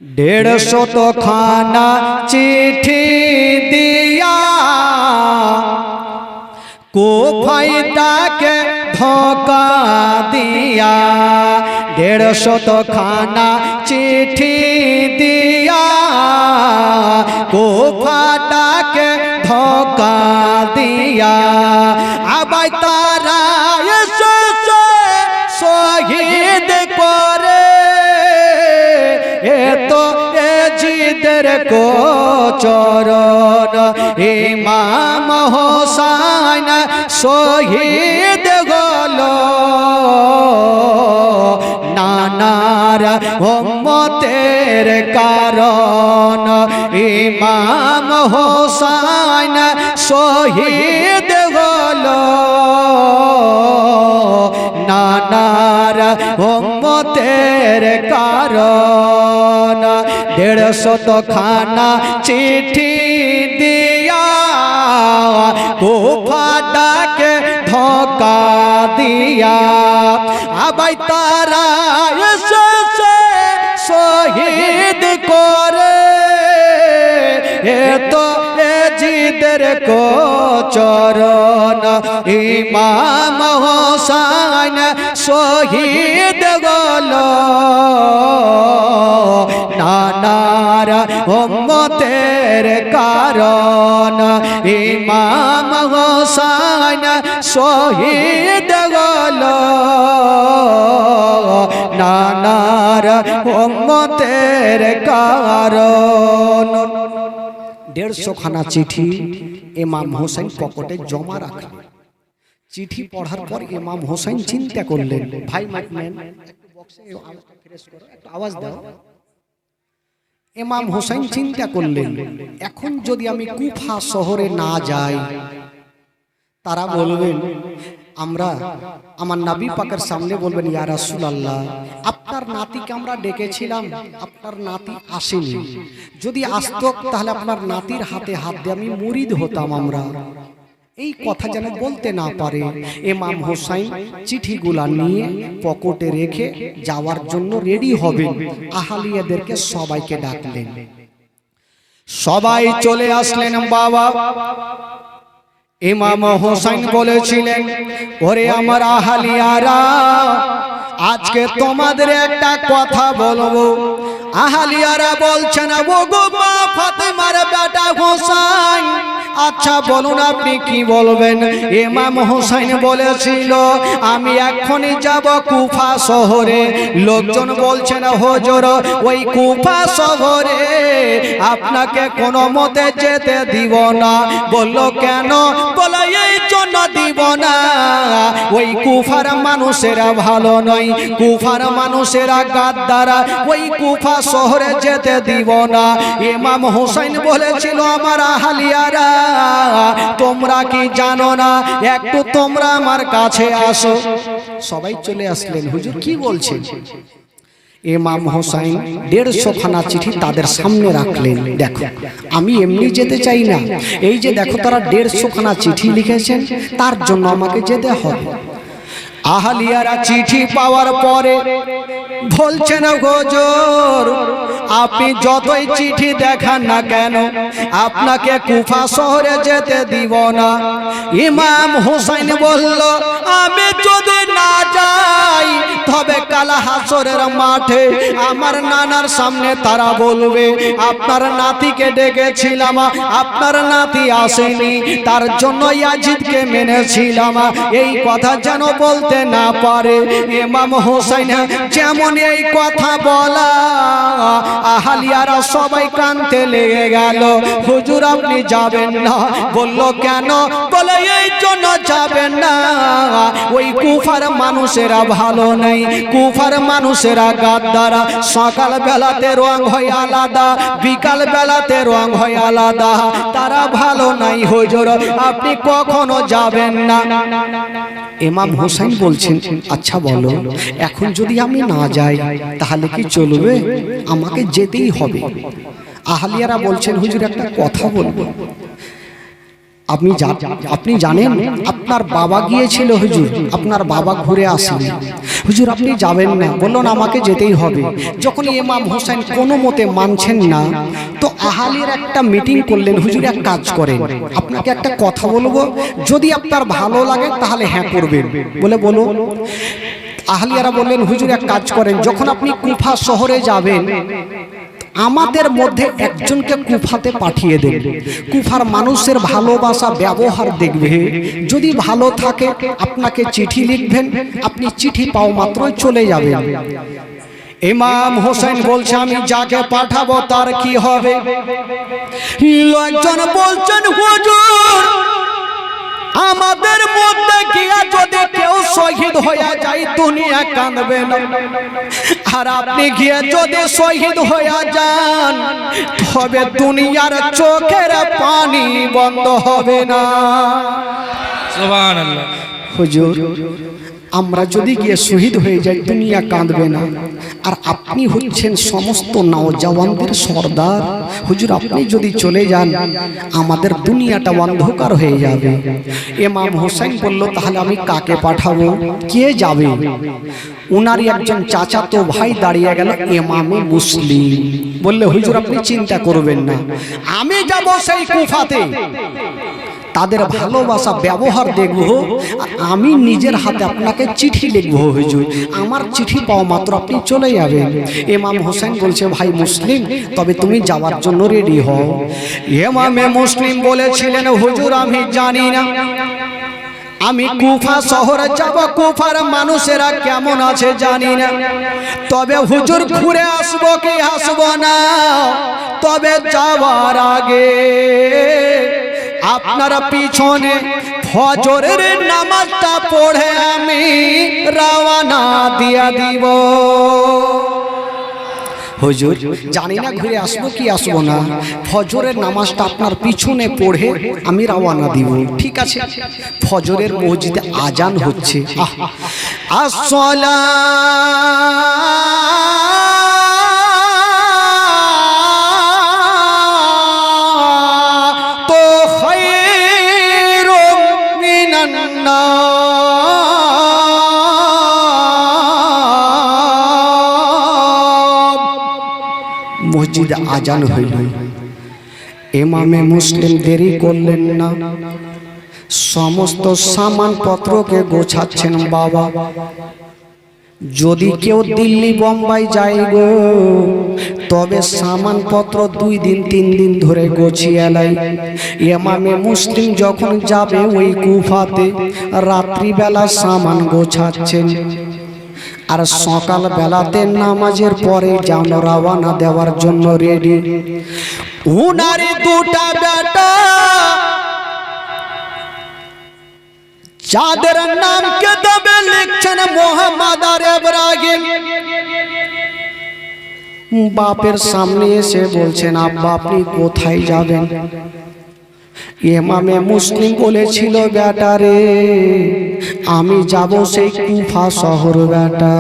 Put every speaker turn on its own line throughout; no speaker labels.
150 खाना चिट्ठी दिया कुफायदा के धोखा दिया। 150 खाना चिट्ठी दिया कुफायदा के धोखा दिया। अब तारा शहीद करे तो जिदर को चरण इमाम हुसैन शहीद হলো নানার উম্মতের কারণ ইমাম হুসैन শহীদ হলো নানার উম্মতের কারণ। 150 খানা চিঠি দিয়া কুফায়দা के धोखा दिया। अब तारा शहीद करे तो जिदर को चरण इमाम हुसैन शहीद হলো নানার উম্মতের কারণ ইমাম হুসैन শহীদ হলো নানার উম্মতের কারণ। 150 খানা চিঠি ইমাম হুসैन পকেটে জমা রাখলেন। চিঠি পড়ার পর ইমাম হুসैन চিন্তা করলেন, ভাই মাইকম্যান একটু বক্সে আওয়াজটা ফ্রেশ করো, একটু আওয়াজ দাও। ইমাম হুসैन চিন্তা করলেন, এখন যদি আমি কুফা শহরে না যাই তারা বলবেন, আমরা আমার নবী পাকের সামনে বলবেন, ইয়া রাসূলুল্লাহ আপনার নাতিকে আমরা ডেকেছিলাম, আপনার নাতি আসেনি, যদি আসতো তাহলে আপনার নাতির হাতে হাত দিয়ে আমি মুরিদ হতাম। আমরা এই কথা যেন বলতে না পারে ইমাম হুসैन চিঠিগুলা নিয়ে পকেটে রেখে যাওয়ার জন্য রেডি হবেন। আহলিয়াদেরকে সবাইকে ডাকলেন, সবাই চলে আসলেন। বাবা ইমাম হুসैन বলেছিলেন, ওরে আমার আহলিয়ারা, আজকে তোমাদের একটা কথা বলবো। আহলিয়ারা বলছেন, ও গো মা ফাতেমার বেটা হুসैन, আচ্ছা বলুন আপনি কি বলবেন। ইমাম হুসैन বলেছিল, আমি এখনই যাব কুফা শহরে। লোকজন বলছেন, হুজুর ওই কুফা শহরে আপনাকে কোনো মতে যেতে দিব না। বলল কেন? বলে এই জন্য দিব না, ওই কুফার মানুষেরা ভালো নয়, কুফার মানুষেরা গাদ্দারা, ওই কুফা শহরে যেতে দিব না। ইমাম হুসैन বলেছিল, আমার আহলিয়ারা তোমরা কি জানো না, একটু তোমরা আমার কাছে আসো। সবাই চলে আসলেন। হুজুর কি বলছেন? ইমাম হুসैन 150 খানা চিঠি তাদের সামনে রাখলেন। দেখো আমি এমনি যেতে চাই না, এই যে দেখো তারা 150 খানা চিঠি লিখেছেন, তার জন্য আমাকে যেতে হবে। আহলিয়ারা চিঠি পাওয়ার পরে বলছেন, হুজুর আপনি যতই চিঠি দেখান না কেন আপনাকে কুফা শহরে যেতে দিব না। ইমাম হুসैन বলল, আমি যদি না যাই তবে কাল হাসরের মাঠে আমার নানার সামনে তারা বলবে, আপনার নাতিকে ডেকেছিলাম, আপনার নাতি আসেনি, তার জন্য ইয়াজিদকে মেনেছিলাম, এই কথা যেন বলতে না পারে। ইমাম হুসैन যেমন এই কথা বলা, আহলিয়ারা সবাই কাঁদতে লেগে গেল। হুজুর আপনি যাবেন না। বলল কেন? বলে এই জন্য যাবেন না, ওই কুফার মানুষেরা ভালো নেই, কুফার মানুষেরা গাদ্দারা, সকাল বেলাতে রং হয় আলাদা, বিকাল বেলাতে রং হয় আলাদা, তারা ভালো নাই। হুজুর আপনি কখনো যাবেন না। ইমাম হুসैन বলছেন, আচ্ছা বলো এখন যদি আমি না যাই তাহলে কি চলবে? আমাকে যেতেই হবে। আহলিয়ারা বলছেন, হুজুর একটা কথা বলবো। আপনি জানেন আপনার বাবা গিয়েছিল হুজুর, আপনার বাবা ঘুরে আসেনি। হুজুর আপনি যাবেন না? বললো না, আমাকে যেতেই হবে। যখন ইমাম হোসেন কোনো মতে মানছেন না, তো আহালির একটা মিটিং করলেন। হুজুর এক কাজ করেন, আপনাকে একটা কথা বলবো, যদি আপনার ভালো লাগে তাহলে হ্যাঁ করবেন। বলে বলো। আহলিয়ারা বললেন, হুজুর এক কাজ করেন, যখন আপনি কুফা শহরে যাবেন আমাদের মধ্যে একজনকে কুফাতে পাঠিয়ে দেন। কুফার মানুষের ভালোবাসা ব্যবহার দেখবে, যদি ভালো থাকে আপনাকে চিঠি লিখবেন, আপনি চিঠি পাও মাত্রই চলে যাবেন। ইমাম হোসেন বলছে, আমি যাকে পাঠাবো তার কি হবে? লোকজন বলছেন, হুজুর আমাদের মধ্যে গিয়া যদি কেউ শহীদ হয়ে যায় দুনিয়া কাঁদবে না, আর আপনি গিয়ে যদি শহীদ হয়ে যান তবে দুনিয়ার চোখের পানি বন্ধ হবে না। সুবহানাল্লাহ। হুজুর আমরা যদি গিয়ে শহীদ হয়ে যাই দুনিয়া কাঁদবে না, আর আপনি হচ্ছেন সমস্ত নওজওয়ানদের সর্দার, হুজুর আপনি যদি চলে যান আমাদের দুনিয়াটা অন্ধকার হয়ে যাবে। ইমাম হোসেন বলল, তাহলে আমি কাকে পাঠাবো? কে যাবে? উনারই একজন চাচাতো ভাই দাঁড়িয়ে গেল, ইমামে মুসলিম। বললে, হুজুর আপনি চিন্তা করবেন না, আমি যাব সেই কুফাতে, তাদের ভালোবাসা ব্যবহার দেখব, আর আমি নিজের হাতে আপনাকে চিঠি লিখবো। হুজুর আমার চিঠি পাওয়া মাত্র আপনি চলে যাবেন। ইমাম হোসেন বলছে, ভাই মুসলিম তবে তুমি যাওয়ার জন্য রেডি হও। ইমামে মুসলিম বলেছিলেন, হুজুর আমি জানি না আমি কুফা শহরে যাব, কুফার মানুষেরা কেমন আছে জানি না, তবে হুজুর ঘুরে আসবো কি আসবো না, তবে যাওয়ার আগে আপনারা পিছনে ফজরের নামাজটা পড়ে আমি রওনা দিয়া দিব। হুজুর জানি না ঘুরে আসবো কি আসবো না, ফজরের নামাজটা আপনার পিছনে পড়ে আমি রওনা দিব। ঠিক আছে। ফজরের মসজিদে আজান হচ্ছে, মসজিদে আজান হইল। ইমামে মুসলিম দেরি করলেন না, সমস্ত সামানপত্রকে গোছাচ্ছেন। বাবা যদি কেউ দিল্লি বোম্বাই যায় গো, তবে সামানপত্র 2 দিন 3 দিন ধরে গোছিয়ে লাই। ইমামে মুসলিম যখন যাবে ওই কুফাতে, রাত্রিবেলা সামান গোছাচ্ছেন, আর সকাল বেলাতে নামাজের পরে যেন রওনা দেওয়ার জন্য রেডি। উনারে 2টা বেটা, যাদের নাম কিতাবে লিখছেন মোহাম্মদ আর ইব্রাহিম, বাপের সামনে এসে বলছেন, আব্বা আপনি কোথায় যাবেন? ইমামে মুসলিম বলেছিল, বেটা রে আমি যাব সেই কুফা শহর বেটা।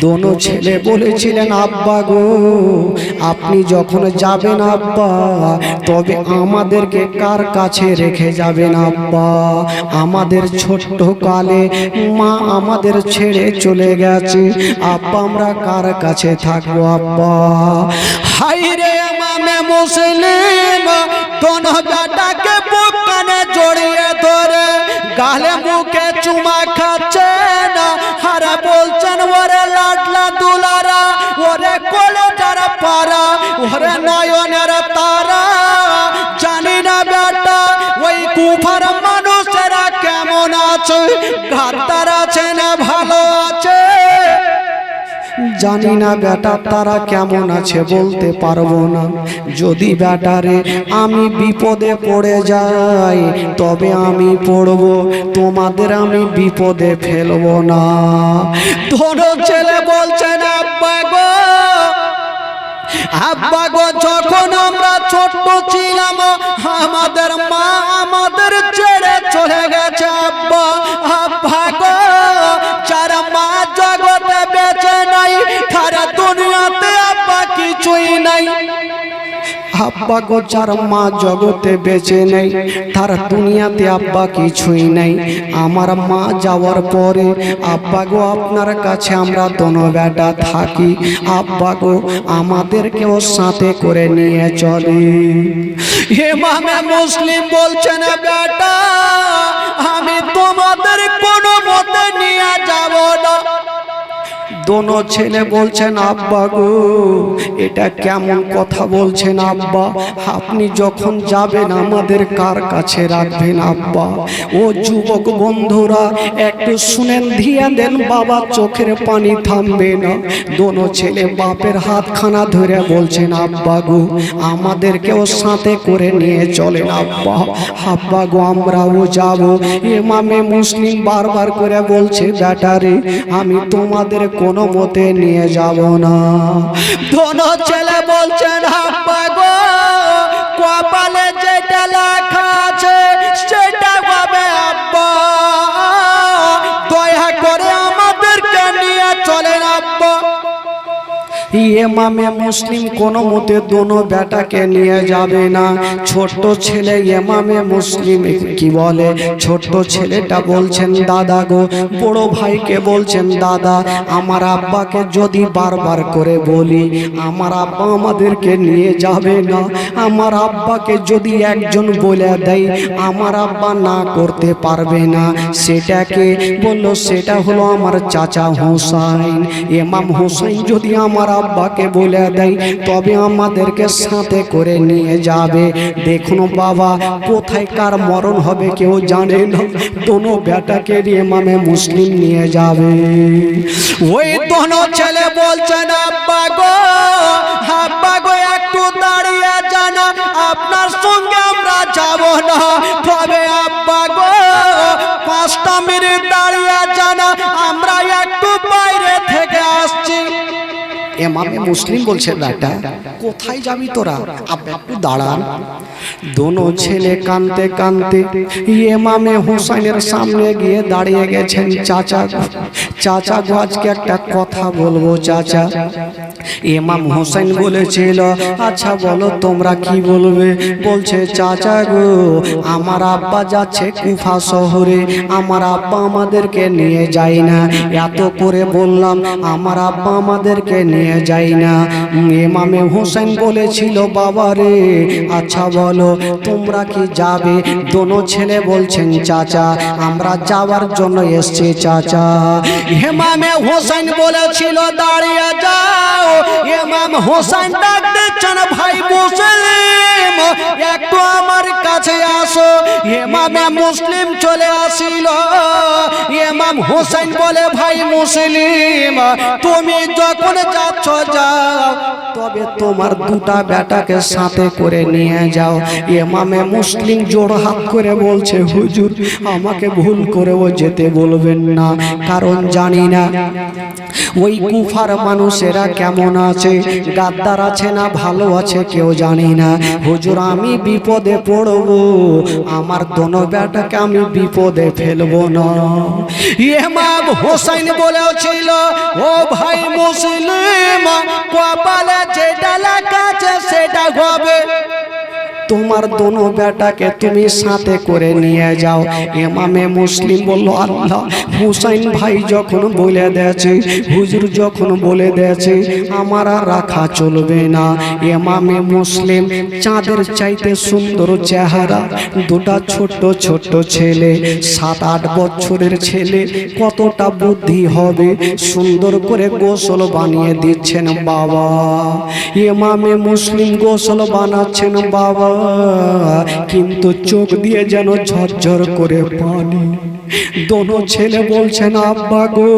দোনো ছেলে বলেছিলেন, আব্বা গো আপনি যখন যাবেন আব্বা, তবে আমাদেরকে কার কাছে রেখে যাবেন আব্বা? আমাদের ছোট্ট কালে মা আমাদের ছেড়ে চলে গেছে আব্বা, আমরা কার কাছে থাকবো আব্বা? হাই রে ইমামে মুসলিম দোনো বেটাকে বুক কানে জড়িয়ে ধরে গালে মুখে চুমা খাচ্ছেন, আর বলছেন, ওরে লাডলা দুলারা, ওরে কলেজার পারা, ওরে নয়নের তারা, জানি না বেটা ওই কুফার মানুষেরা কেমন আছে, গাদ্দার আছে না ভালো আছে, জানি না বেটা তারা কেমন আছে বলতে পারবো না। যদি বেটারে আমি বিপদে পড়ে যাই তবে আমি পড়বো, তোমাদের আমি বিপদে ফেলবো না। দোনো ছেলে বলছেন, আব্বা গো আব্বা গো যখন আমরা ছোট্ট ছিলাম আমাদের মা আমাদের ছেড়ে চলে গেছে আব্বা। আব্বা গো যারা মা জগতে বেঁচে নাই, সারা দুনিয়াতে আব্বা কিছুই নাই। আব্বা গো যার মা জগতে বেঁচে নেই, তার দুনিয়াতে আব্বা কিছুই নেই। আমার মা যাওয়ার পরে আব্বা গো আপনার কাছে আমরা দোনো বেটা থাকি। আব্বা গো আমাদেরকেও সাথে করে নিয়ে চলে। ইমামে মুসলিম বলছেন বেটা আমি তোমাদের কোনো মতে নিয়ে যাব না। দোনো ছেলে বলছেন আব্বা গো এটা কেমন কথা বলছেন আব্বা, আপনি যখন যাবেন আমাদের কার কাছে রাখবেন আব্বা? ও যুবক বন্ধুরা একটু শুনেন, ধিয়া দেন, বাবা চোখের পানি থামবে না। দোনো ছেলে বাপের হাতখানা ধরে বলছেন আব্বা গো আমাদেরকেও সাথে করে নিয়ে চলেন আব্বা। আব্বা গো আমরাও যাব। ইমামে মুসলিম বারবার করে বলছে বেটারে আমি তোমাদের কোনো মতে নিয়ে যাব না। দোনো ছেলে বলছেন আব্বা গো কপালে যেটা লেখা আছে সেটা হবে আব্বা, দয়া করে আমাদেরকে নিয়ে চলেন আব্বা। ইমামে মুসলিম কোনো মতে দোনো বেটাকে নিয়ে যাবে না। ছোট ছেলে ইমামে মুসলিম কি বলে, ছোট ছেলেটা বলছেন দাদা গো, বড় ভাইকে বলছেন দাদা আমার আব্বাকে যদি বারবার করে বলি আমার আব্বা আমাদেরকে নিয়ে যাবে না, আমার আব্বাকে যদি একজন বলে দেয় আমার আব্বা না করতে পারবে না। সেটাকে বলল সেটা হলো আমার চাচা হোসাইন। ইমাম হোসাইন যদি আমার আব্বাকে বলে দেয় তবে আমাদেরকে সাথে করে নিয়ে যাবে। দেখুন বাবা কোথায় কার মরণ হবে কেউ জানে না, দোনো বেটাকে ইমামে মুসলিম নিয়ে যাবে। ওই দোনো ছেলে বলছেন আব্বা গো একটু দাঁড়িয়ে যান, আপনার সঙ্গে আমরা যাব না। তবে আব্বা গো 5টা মিনিট দাঁড়িয়ে যান, আমরা একটু বাইরে থেকে আসছি। ইমামে মুসলিম বলছে বেটা কোথায় যাবি তোরা, আব্বা একটু দাঁড়ান। দোনো ছেলে কাঁদতে কাঁদতে ইমামে হোসেনের সামনে গিয়ে দাঁড়িয়ে গেছেন। চাচা গো আজকে একটা কথা বলবো চাচা। ইমাম হোসেন বলেছিল আচ্ছা বলো তোমরা কি বলবে। বলছে চাচা গো আমার আব্বা যাচ্ছে কুফা শহরে, আমার আব্বা আমাদেরকে নিয়ে যায় না। এত করে বললাম আমার আব্বা আমাদেরকে নিয়ে যায় না। ইমামে হোসেন বলেছিল বাবা রে আচ্ছা বলো তোমরা কি যাবে? দোনো ছেলে বলছেন চাচা আমরা যাওয়ার জন্য এসেছি চাচা। ইমামে হোসেন বলেছিল দাঁড়িয়ে যাও। ইমাম হোসেন ডাক দিচ্ছেন ভাই মুসলিম একটু আমার কাছে আসো। ইমামে মুসলিম চলে আসিল। ইমাম হোসেন বলে ভাই মুসলিম তুমি যখন যাচ্ছ যাও, তবে তোমার দুটা বেটাকে সাথে করে নিয়ে যাও। ইমামে মুসলিম জোড় হাত করে বলছে হুজুর আমাকে ভুল করেও যেতে বলবেন না, কারণ জানি না ওই কুফার মানুষেরা কেমন আছে, গাদ্দার আছে না ভালো আছে কেউ জানি না। হুজুর আমি বিপদে পড়বো, আমার দোনো বেটাকে আমি বিপদে ফেলবো না। ইমাম হোসেন বলেছিল ও ভাই মুসলিম কপালে যেটা লেখা আছে সেটা হবে, তোমার দোনো বেটাকে তুমি সাথে করে নিয়ে যাও। ইমামে মুসলিম বলল আল্লাহ হুসাইন ভাই যখন বলে দিয়েছে, হুজুর যখন বলে দিয়েছে আমার আর রাখা চলবে না। ইমামে মুসলিম চাঁদের চাইতে সুন্দর চেহারা, দুটা ছোট্ট ছোট্ট ছেলে 7-8 বছরের ছেলে, কতটা বুদ্ধি হবে, সুন্দর করে গোসল বানিয়ে দিচ্ছেন বাবা। ইমামে মুসলিম গোসল বানাচ্ছেন বাবা, কিন্তু চোখ দিয়ে যেন ঝরঝর করে পানি। দোনো ছেলে বলছেন আব্বা গো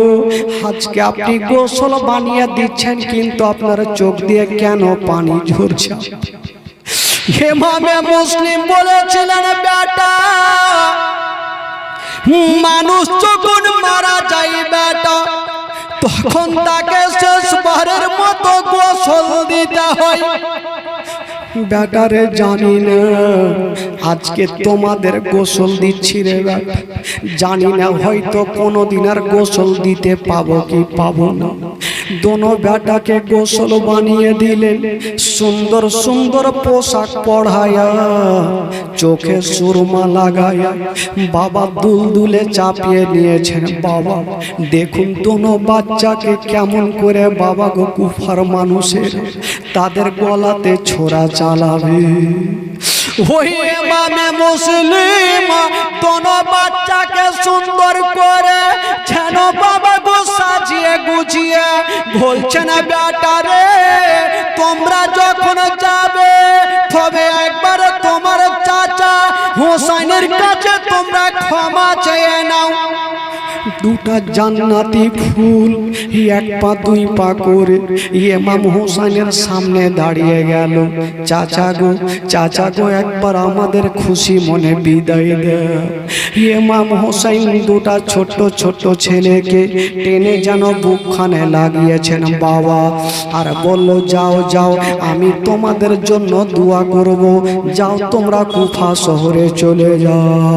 আজকে আপনি গোসল বানিয়ে দিচ্ছেন কিন্তু আপনার চোখ দিয়ে কেন পানি ঝরছে? ইমামে মুসলিম বলেছিলেন বেটা মানুষ যখন মারা যায় বেটা তখন তাকে শেষবারের মতো গোসল দিতে হয়। বেটারে জানি না আজকে তোমাদের গোসল দিচ্ছি রে বেটা, জানি না হয়তো কোনোদিন আর গোসল দিতে পাবো কি পাবো না। दोनों बेटा के गोसल बानिए दिलेन सुंदर सुंदर पोशाक पढ़ाया चोखे सुरमा लगाया बाबा दुलदुले चापिए निয়েছেন बाबा দেখুন दोनों বাচ্চাকে কেমন করে বাবা গো কুফার মানুষের তাদের গলাতে ছোরা চালাবে वही इमाम मुस्लिम दोनों बच्चा के सुंदर करे छनो बाबा को साजिए गुजिए बोलছেন बेटा रे তোমরা যখন যাবে তবে একবার তোমার চাচা হোসেনের কাছে তোমরা ক্ষমা চেয়ে নাও দুটা জান্নাতি ফুল এক পা দুই পা করে ইমাম হোসেনের সামনে দাঁড়িয়ে গেল চাচা গো একবার আমাদের খুশি মনে বিদায় দাও ইমাম হোসেন দুটা ছোট ছোট ছেলেকে টেনে যেন বুকখানে লাগিয়েছেন বাবা আর বলল যাও যাও আমি তোমাদের জন্য দোয়া করব যাও তোমরা কুফা শহরে চলে যাও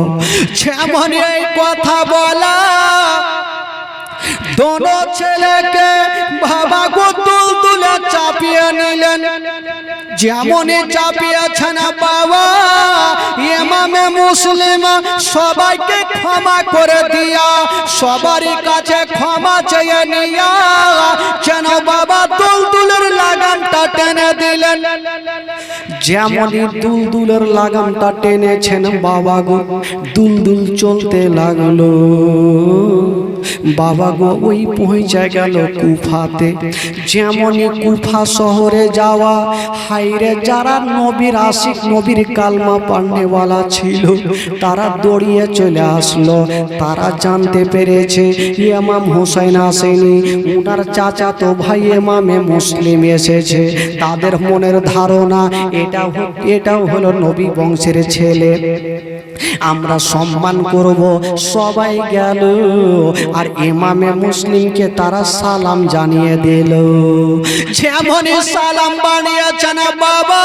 যেমন এই কথা বলা दोनों छेले के बाबा को दुलदुले चापिए निलेन যেমনই চাপিয়েছেন বাবা ইমামে মুসলিম সবাইকে ক্ষমা করে দিয়া সবারই কাছে ক্ষমা চেয়ে নিয়া যেন বাবা দুলদুলের লাগামটা টেনে দিলেন যেমনই দুলদুলের লাগামটা টেনেছেন বাবা গো দুলদুল চলতে লাগলো বাবা গো ওই পৌঁছে গেল কুফাতে যেমনই কুফা শহরে যাওয়া হাইরে যারা নবীর আশিক নবীর কালমা পড়নেওয়ালা ছিল তারা দৌড়িয়ে চলে আসলো তারা জানতে পেরেছে ইমাম হোসেন আসেনি ওনার চাচাতো ভাই ইমামে মুসলিম এসেছে তাদের মনের ধারণা এটাও হলো নবী বংশের ছেলে আমরা সম্মান করব সবাই গেল আর ইমামে মুসলিমকে তারা সালাম জানিয়ে দিল যেমনই সালাম বানিয়েছেন বাবা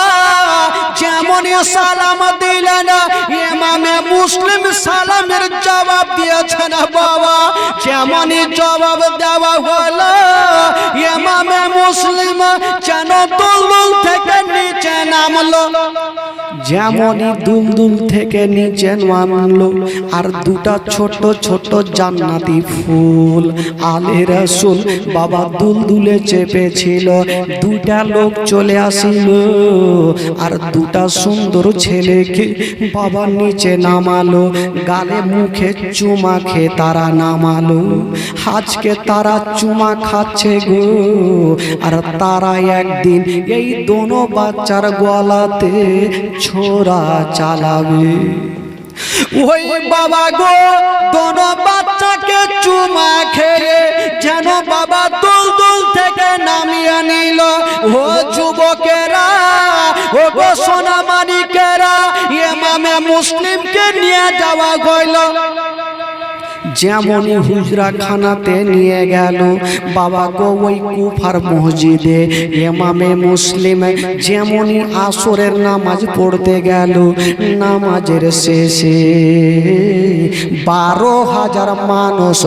যেমনই সালাম দিলেন ইমামে মুসলিম সালামের জবাব দিয়েছেন বাবা যেমনই জবাব দেওয়া হলো ইমামে মুসলিম যেন দুলদুল থেকে নিচে নামলো যেমনই দুলদুল থেকে নিচে নামলো আর দুটা ছোট ছোট জান্নাতি ফুল আলে রাসূল বাবা দুলদুলে চেপেছিল দুটা লোক চলে আসিল আর দুটা সুন্দর ছেলেকে বাবা নিচে নামালো গালে মুখে চুমা খেয়ে তারা নামালো আজকে তারা চুমা খাচ্ছে গো আর তারা একদিন এই দোনো বাচ্চার গলাতে ছোরা চালাবে ওই বাবা গো দোনো বাচ্চাকে চুমা খেয়ে যেন বাবা দুলদুল থেকে নামিয়ে নিল ও যুবকেরা ও গো সোনামানিকেরা ইমামে মুসলিমকে নিয়ে যাওয়া হইল যেমনই হুজরা খানাতে নিয়ে গেল বাবা গো ওই কুফার মসজিদে ইমামে মুসলিম যেমনই আসরের নামাজ পড়তে গেল নামাজের শেষে 12,000 মানুষ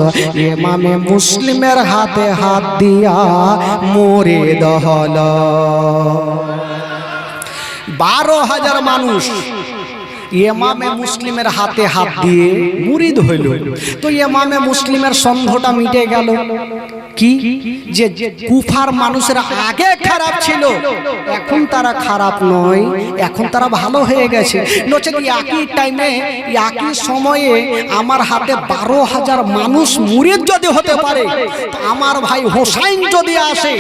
ইমামে মুসলিমের হাতে হাত দিয়া মরে দহল 12,000 মানুষ ইমামে মুসলিমের হাতে হাত দিয়ে মুরিদ হইল তো ইমামে মুসলিমের সন্দেহটা মিটে গেল কি যে কুফার মানুষেরা আগে খারাপ ছিল এখন তারা খারাপ নয় এখন তারা ভালো হয়ে গেছে নচেত একই টাইমে একই সময়ে আমার হাতে 12,000 মানুষ মুরিদ যদি হতে পারে তো আমার ভাই হোসেন যদি আসে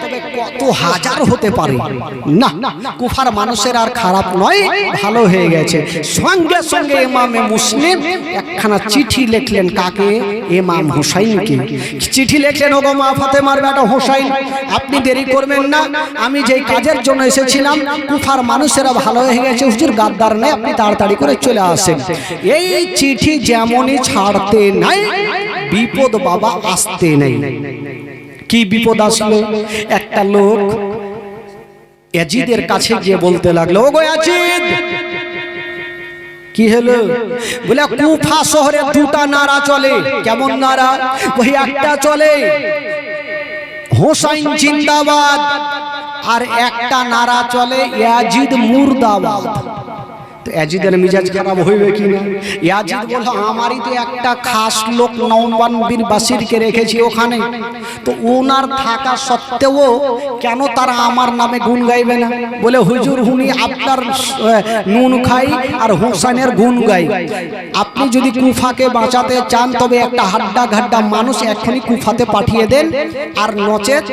তবে কত হাজার হতে পারে না কুফার মানুষের আর খারাপ নয় ভালো হয়ে গেছে সঙ্গে সঙ্গে ইমামে মুসলিম একখানা চিঠি লিখলেন কাকে ইমাম হোসেনকে চিঠি লিখলেন ওগো মা ফাতেমার বেটা হোসেন আপনি দেরি করবেন না আমি যেই কাজের জন্য এসেছিলাম কুফার মানুষেরা ভালো হয়ে গেছে হুজুর গাদ্দার নেই আপনি তাড়াতাড়ি করে চলে আসেন এই চিঠি যেমনই ছাড়তে নাই বিপদ বাবা আসতে নাই কি বিপদ আসলো একটা লোক ইয়াজিদের কাছে গিয়ে বলতে লাগলো ওগো ইয়াজিদ কি হলো বলে কুফা শহরে দুটা নারা চলে কেমন নারা ওই একটা চলে হোসাইন জিন্দাবাদ, আর একটা নারা চলে ইয়াজিদ মুর্দাবাদ। তো ইয়াজিদের মিজাজ খারাপ হইবে কি না? ইয়াজিদ বলল আমারই তো একটা খাস লোক নওমান বিন বাসিরকে রেখেছি ওখানে, তো ওনার থাকা সত্ত্বেও কেন তারা আমার নামে গুণ গাইবে না? বলে হুজুর হুনি আপনার নুন খাই আর হোসেনের গুণ গাই। আপনি যদি কুফাকে বাঁচাতে চান তবে একটা হাড্ডা ঘাড্ডা মানুষ এখনই কুফাতে পাঠিয়ে দেন, আর নচেত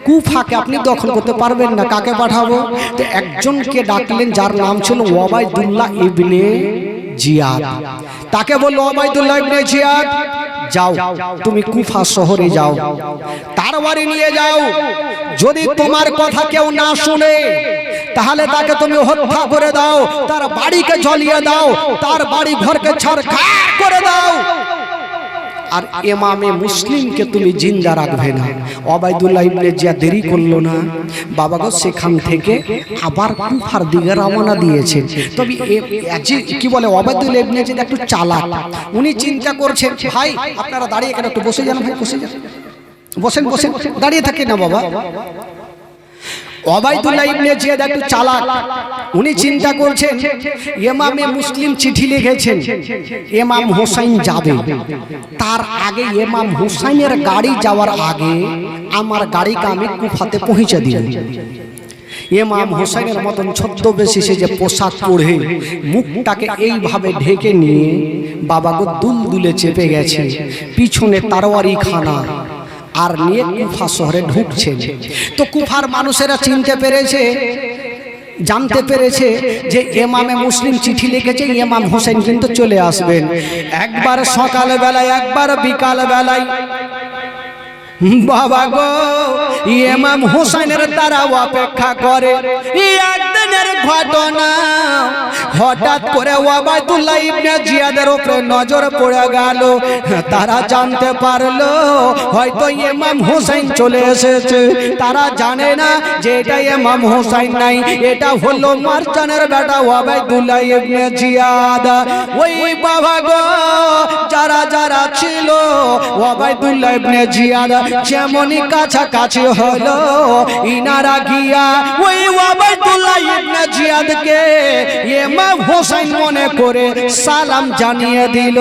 কুফাকে আপনি দখল করতে পারবেন না। কাকে পাঠাবো? তো একজনকে ডাকলেন যার নাম ছিল ওবায়দুল্লাহ ইবনে জিয়াদ। তাকে বলল ওবায়দুল্লাহ ইবনে জিয়াদ, যাও তুমি কুফা শহরে যাও, তার বাড়ি নিয়ে যাও। যদি তোমার কথা কেউ না শুনে তাহলে তাকে তুমি হত্যা করে দাও, তার বাড়িকে জ্বালিয়ে দাও, তার বাড়ি ঘরকে ছারখার করে দাও, আর ইমামে মুসলিমকে তুমি জিন্দা রাখবে না। ওবায়দুল্লাহ ইবনে জিয়াদ দেরি করলো না, বাবা গো সেখান থেকে আবার কুফার দিকে রওনা দিয়েছেন। তবে কি বলে ওবায়দুল্লাহ ইবনে জিয়াদ একটু চালাক। উনি চিন্তা করছেন, ভাই আপনারা দাঁড়িয়ে কেন, একটু বসে যান ভাই, বসে যান, বসেন বসেন, দাঁড়িয়ে থাকি না বাবা। ওবায়দুল্লাহ ইবনে জিয়াদ একটু চালাক। উনি চিন্তা করছেন ইমামে মুসলিম চিঠি লিখেছেন ইমাম হোসেন যাবে, তার আগে ইমাম হোসেনের গাড়ি যাওয়ার আগে আমার গাড়িকে আমি কুফাতে পৌঁছে দিই। ইমাম হোসেনের মতন ছদ্মবেশী সে যে পোশাক পরে মুখটাকে এইভাবে ঢেকে নিয়ে বাবা গো দুলদুলে চেপে গেছে, পিছনে তারওয়ারি খানা আর নিয়ে কুফা শহরে ঢুকছেন। তো কুফার মানুষেরা চিনতে পেরেছে, জানতে পেরেছে যে ইমামে মুসলিম চিঠি লিখেছে ইমাম হোসেন কিন্তু চলে আসবেন। একবার সকাল বেলায় একবার বিকাল বেলায় বাবা গো ইমাম হোসেনের তারা অপেক্ষা করে। একদিনের ঘটনা, হঠাৎ করে ওবায়দুল্লাহ ইবনে জিয়াদের উপরে নজর পড়ে গেল। তারা জানতে পারলো হয়তো ইমাম হোসেন চলে এসেছে। তারা জানে না যে এটা ইমাম হোসেন নাই, এটা হলো মারজানের বেটা ওবায়দুল্লাহ ইবনে জিয়াদ। ওই বাবা গো যারা যারা ছিল ওবায়দুল্লাহ ইবনে জিয়াদ যেমনই কাছাকাছি হলো, ইনারা গিয়া ওই ওবায়দুল্লাহ ইবনে জিয়াদকে ইমাম হোসেন মনে করে সালাম জানিয়ে দিল।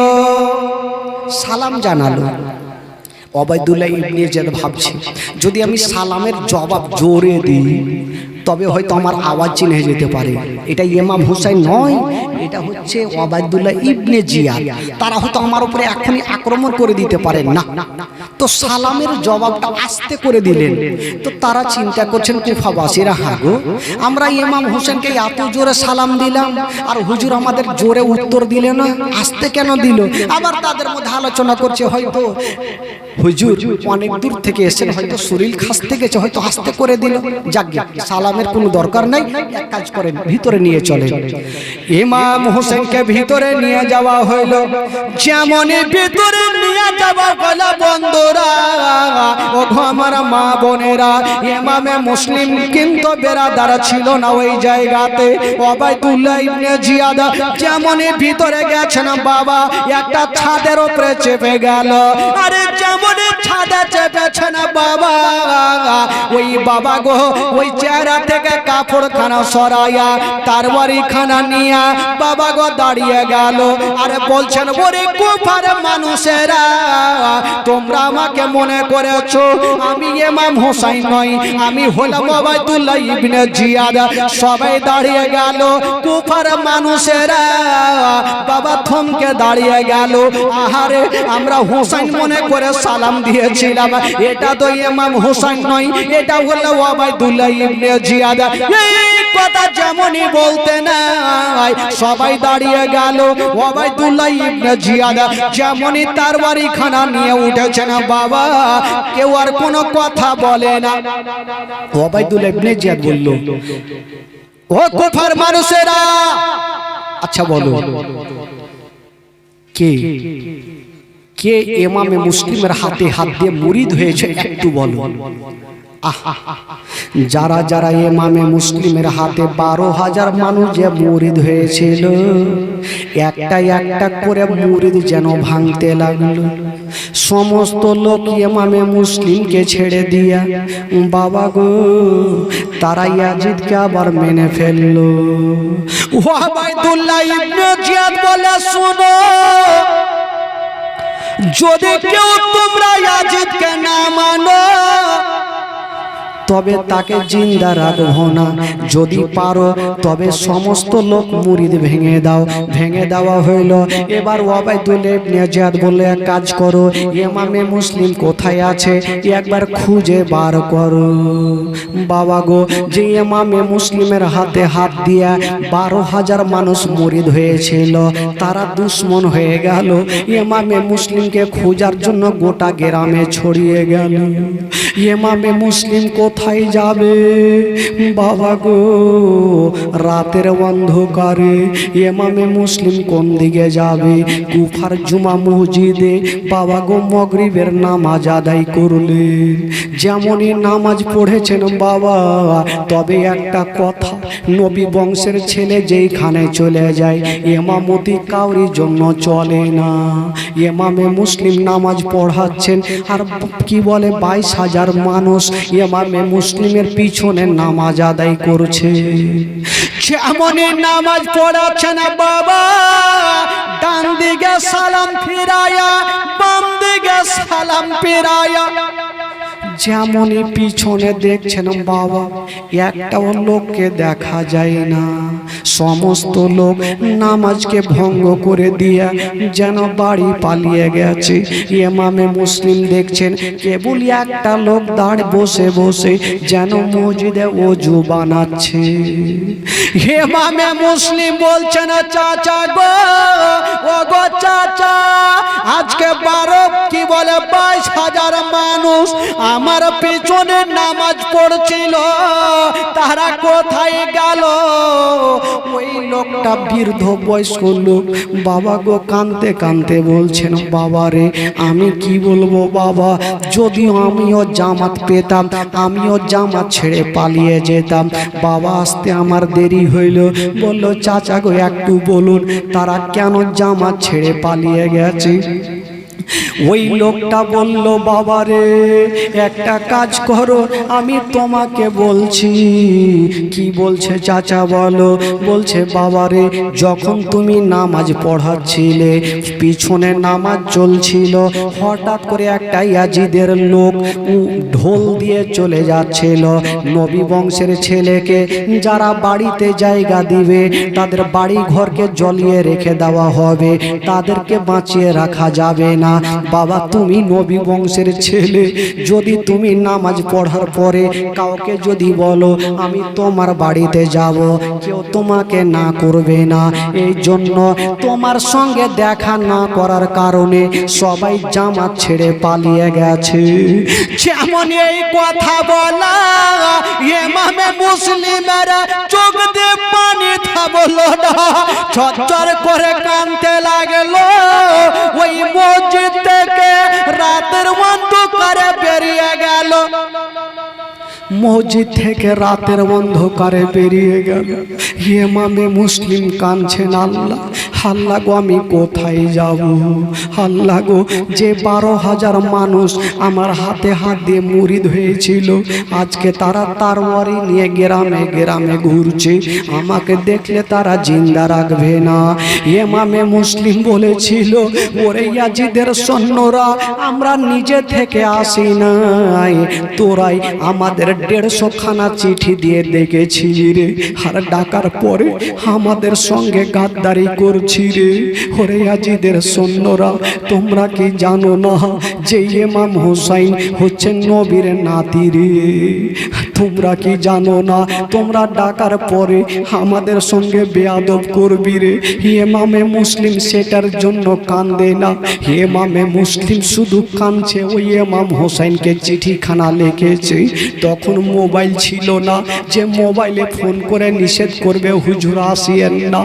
সালাম জানালো। ওবায়দুল্লাহ ইবনে জিয়াদ ভাবছে যদি আমি সালামের জবাব জোরে দিই তবে হয়তো আমার আওয়াজ চিনে যেতে পারে, এটা ইমাম হোসেন নয়, এটা হচ্ছে ওবায়দুল্লাহ ইবনে জিয়াদ। তারা হয়তো আমার উপরে এখনই আক্রমণ করে দিতে পারেন না। তো সালামের জবাবটা আস্তে করে দিলেন। তো তারা চিন্তা করছেন কুফাবাসীরা, হাগো আমরা ইমাম হোসেনকে এত জোরে সালাম দিলাম আর হুজুর আমাদের জোরে উত্তর দিলে না, আস্তে কেন দিল? আবার তাদের মধ্যে আলোচনা করছে হয়তো হুজুর অনেক দূর থেকে এসেছেন, হয়তো শরীর খাসতে গেছে, হয়তো আস্তে করে দিল। যাকে সালামের কোনো দরকার নাই, এক কাজ করেন ভিতরে নিয়ে চলে। ইমাম হোসেনকে ভিতরে নিয়ে যাওয়া হলো। যেমনই ভিতরে নিয়ে যাওয়া হলো বন্ধুরা ও আমার মা বোনেরা, ইমামে মুসলিম কিন্তু বেরাদার ছিল না ওই জায়গাতে। ওবায়দুল্লাহ ইবনে জিয়াদ যেমনই ভিতরে গেছেন বাবা একটা ছাদের উপরে চেপে গেল। আরে যেমনই ছাদে চেপেছেন বাবা, ওই বাবা গো ওই চেহারা থেকে কাপড় খানা সরাইয়া তারওয়ারি খানা নিয়া বাবা গো দাঁড়িয়ে গেল। আরে বলছেন ওরে কুফার মানুষেরা, তোমরা আমাকে মনে করেছো আমি ইমাম হোসেন নই, আমি হলাম ওবায়দুল্লাহ ইবনে জিয়াদ। সবাই দাঁড়িয়ে গেল। কুফার মানুষেরা বাবা থমকে দাঁড়িয়ে গেল। আহারে আমরা হোসেন মনে করে সালাম দিয়েছিলাম, এটা তো ইমাম হোসেন নয়, এটা হলো ওবায়দুল্লাহ ইবনে জিয়াদ। এই কথা যেমনই বলতে নাই সবাই দাঁড়িয়ে গেল। ওবায়দুল্লাহ ইবনে জিয়াদ যেমনই তার বাড়ি খানা নিয়ে উঠেছেন বাবা, কেউ আর কোনো কথা বলে না। ওবায়দুল্লাহ ইবনে জিয়াদ বলল, ও কুফার মানুষেরা, আচ্ছা বলো কে কে ইমামে মুসলিমের হাতে হাত দিয়ে মুরিদ হয়েছে একটু বলো। যারা যারা ইমামে মুসলিমের হাতে 12,000 মানুষ যে মুরিদ হয়েছিল, একটা একটা করে মুরিদ যেন ভাঙতে লাগলো। সমস্ত লোক ইমামে মুসলিমকে ছেড়ে দিয়া বাবা গো তারা ইয়াজিদকে আবার মেনে ফেললো। ওবায়দুল্লাহ ইবনে জিয়াদ বলে, শোনো, যদি কেউ তোমরা ইয়াজিদকে না মানো তবে তাকে জিন্দা রাখবো না, যদি পারো তবে সমস্ত লোক মুরিদ ভেঙে দাও। ভেঙে দেওয়া হইল। এবার ওবায়দুল্লাহ ইবনে জিয়াদ বললে, এক কাজ করো, ইমামে মুসলিম কোথায় আছে একবার খুঁজে বার করো। বাবা গো, যে ইমামে মুসলিমের হাতে হাত দিয়া 12,000 মানুষ মুরিদ হয়েছিল, তারা দুশ্মন হয়ে গেল। ইমামে মুসলিমকে খোঁজার জন্য গোটা গ্রামে ছড়িয়ে গেল। ইমামে মুসলিম কোথায় যাবে বাবা গো? রাতের অন্ধকারে ইমামে মুসলিম কোন দিকে যাবে? কুফার জুমা মসজিদে বাবা গো মাগরিবের নামাজ আদায় করলেন। যেমনই নামাজ পড়েছেন বাবা, তবে একটা কথা, নবী বংশের ছেলে যেইখানে চলে যায় ইমামতি কাউরির জন্য চলে না। ইমামে মুসলিম নামাজ পড়াচ্ছেন, আর কি বলে 22,000 মানুষ ইমামে মুসলিমের পিছনে নামাজ আদায় করছে। যেমনই নামাজ পড়াচ্ছেন বাবা, ডান দিকে সালাম ফিরায়া, বাম দিকে সালাম ফিরায়া, যেমনই পিছনে দেখছেন বাবা, একটাও লোককে দেখা যায় না। সমস্ত লোক নামাজকে ভঙ্গ করে দিয়া যেন বাড়ি পালিয়ে গেছে। ইমামে মুসলিম দেখছেন কেবল একটা লোক দাঁড় বসে বসে যেন মসজিদে ওযু বানাচ্ছে। ইমামে মুসলিম বলছেন, চাচা গো, ও গো চাচা, আজকে 22,000 মানুষ আমার পেছনে নামাজ পড়ছিল, তারা কোথায় গেল? ওই লোকটা বৃদ্ধ বয়স্ক লোক বাবা গো কাঁদতে কাঁদতে বলছেন, বাবা রে, আমি কি বলবো বাবা, যদিও আমিও জামাত পেতাম আমিও জামাত ছেড়ে পালিয়ে যেতাম। বাবা আসতে আমার দেরি হইল। বলল, চাচা গো একটু বলুন তারা কেন জামাত ছেড়ে পালিয়ে গেছে? ওই লোকটা বলল, বাবা রে, একটা কাজ করো, আমি তোমাকে বলছি। কি বলছে চাচা বলো? বলছে, বাবা রে, যখন তুমি নামাজ পড়াচ্ছিলে, পিছনে নামাজ চলছিল, হঠাৎ করে একটা ইয়াজিদের লোক ঢোল দিয়ে চলে যাচ্ছিল। নবী বংশের ছেলেকে যারা বাড়িতে জায়গা দিবে তাদের বাড়ি ঘরকে জ্বলিয়ে রেখে দেওয়া হবে, তাদেরকে বাঁচিয়ে রাখা যাবে না। বাবা, তুমি নবী বংশের ছেলে, যদি তুমি নামাজ পড়ার পরে কাউকে যদি বলো আমি তোমার বাড়িতে যাব, কেউ তোমাকে না করবে না। এই জন্য তোমার সঙ্গে দেখা না করার কারণে সবাই জামাত ছেড়ে পালিয়ে গেছে। যেমন এই কথা বলা, ইমামে মুসলিমের চোখ দিয়ে পানি থামলো না, চচ্চর করে কাঁদতে লাগলো। ওই মসজিদ থেকে রাতের অন্ধকারে বেরিয়ে গেল, মসজিদ থেকে রাতের অন্ধকারে বেরিয়ে গেল। ইমামে মুসলিম কাঁদছেন, আল্লাহ আল্লাহ গো, আমি কোথায় যাব? আল্লাহ গো, যে 12,000 মানুষ আমার হাতে হাত দিয়ে মুরিদ হয়েছিল, আজকে তারা তারওয়ারি নিয়ে গ্রামে গ্রামে ঘুরছে, আমাকে দেখলে তারা জিন্দা রাখবে না। ইমামে মুসলিম বলেছিল, ওরে ইয়াজিদের সৈন্যরা, আমরা নিজে থেকে আসি নাই, তোরাই আমাদের 150 খানা চিঠি দিয়ে দেখেছি রে, আর ডাকার পরে আমাদের সঙ্গে গাদ্দারি করছি রে। ওরে ইয়াজিদের সৈন্যরা, তোমরা কি জানো না যে ইমাম হুসাইন হচ্ছেন নবীর নাতি রে? তোমরা কি জানো না তোমরা ডাকার পরে আমাদের সঙ্গে বেয়াদব করবি রে? ইমামে মুসলিম সেটার জন্য কান্দে না, ইমামে মুসলিম শুধু কাঁদছে ওই ইমাম হুসাইনকে চিঠিখানা লিখেছে। তখন মোবাইল ছিল না যে মোবাইলে ফোন করে নিষেধ করবে হুজুর আসিয়েন না।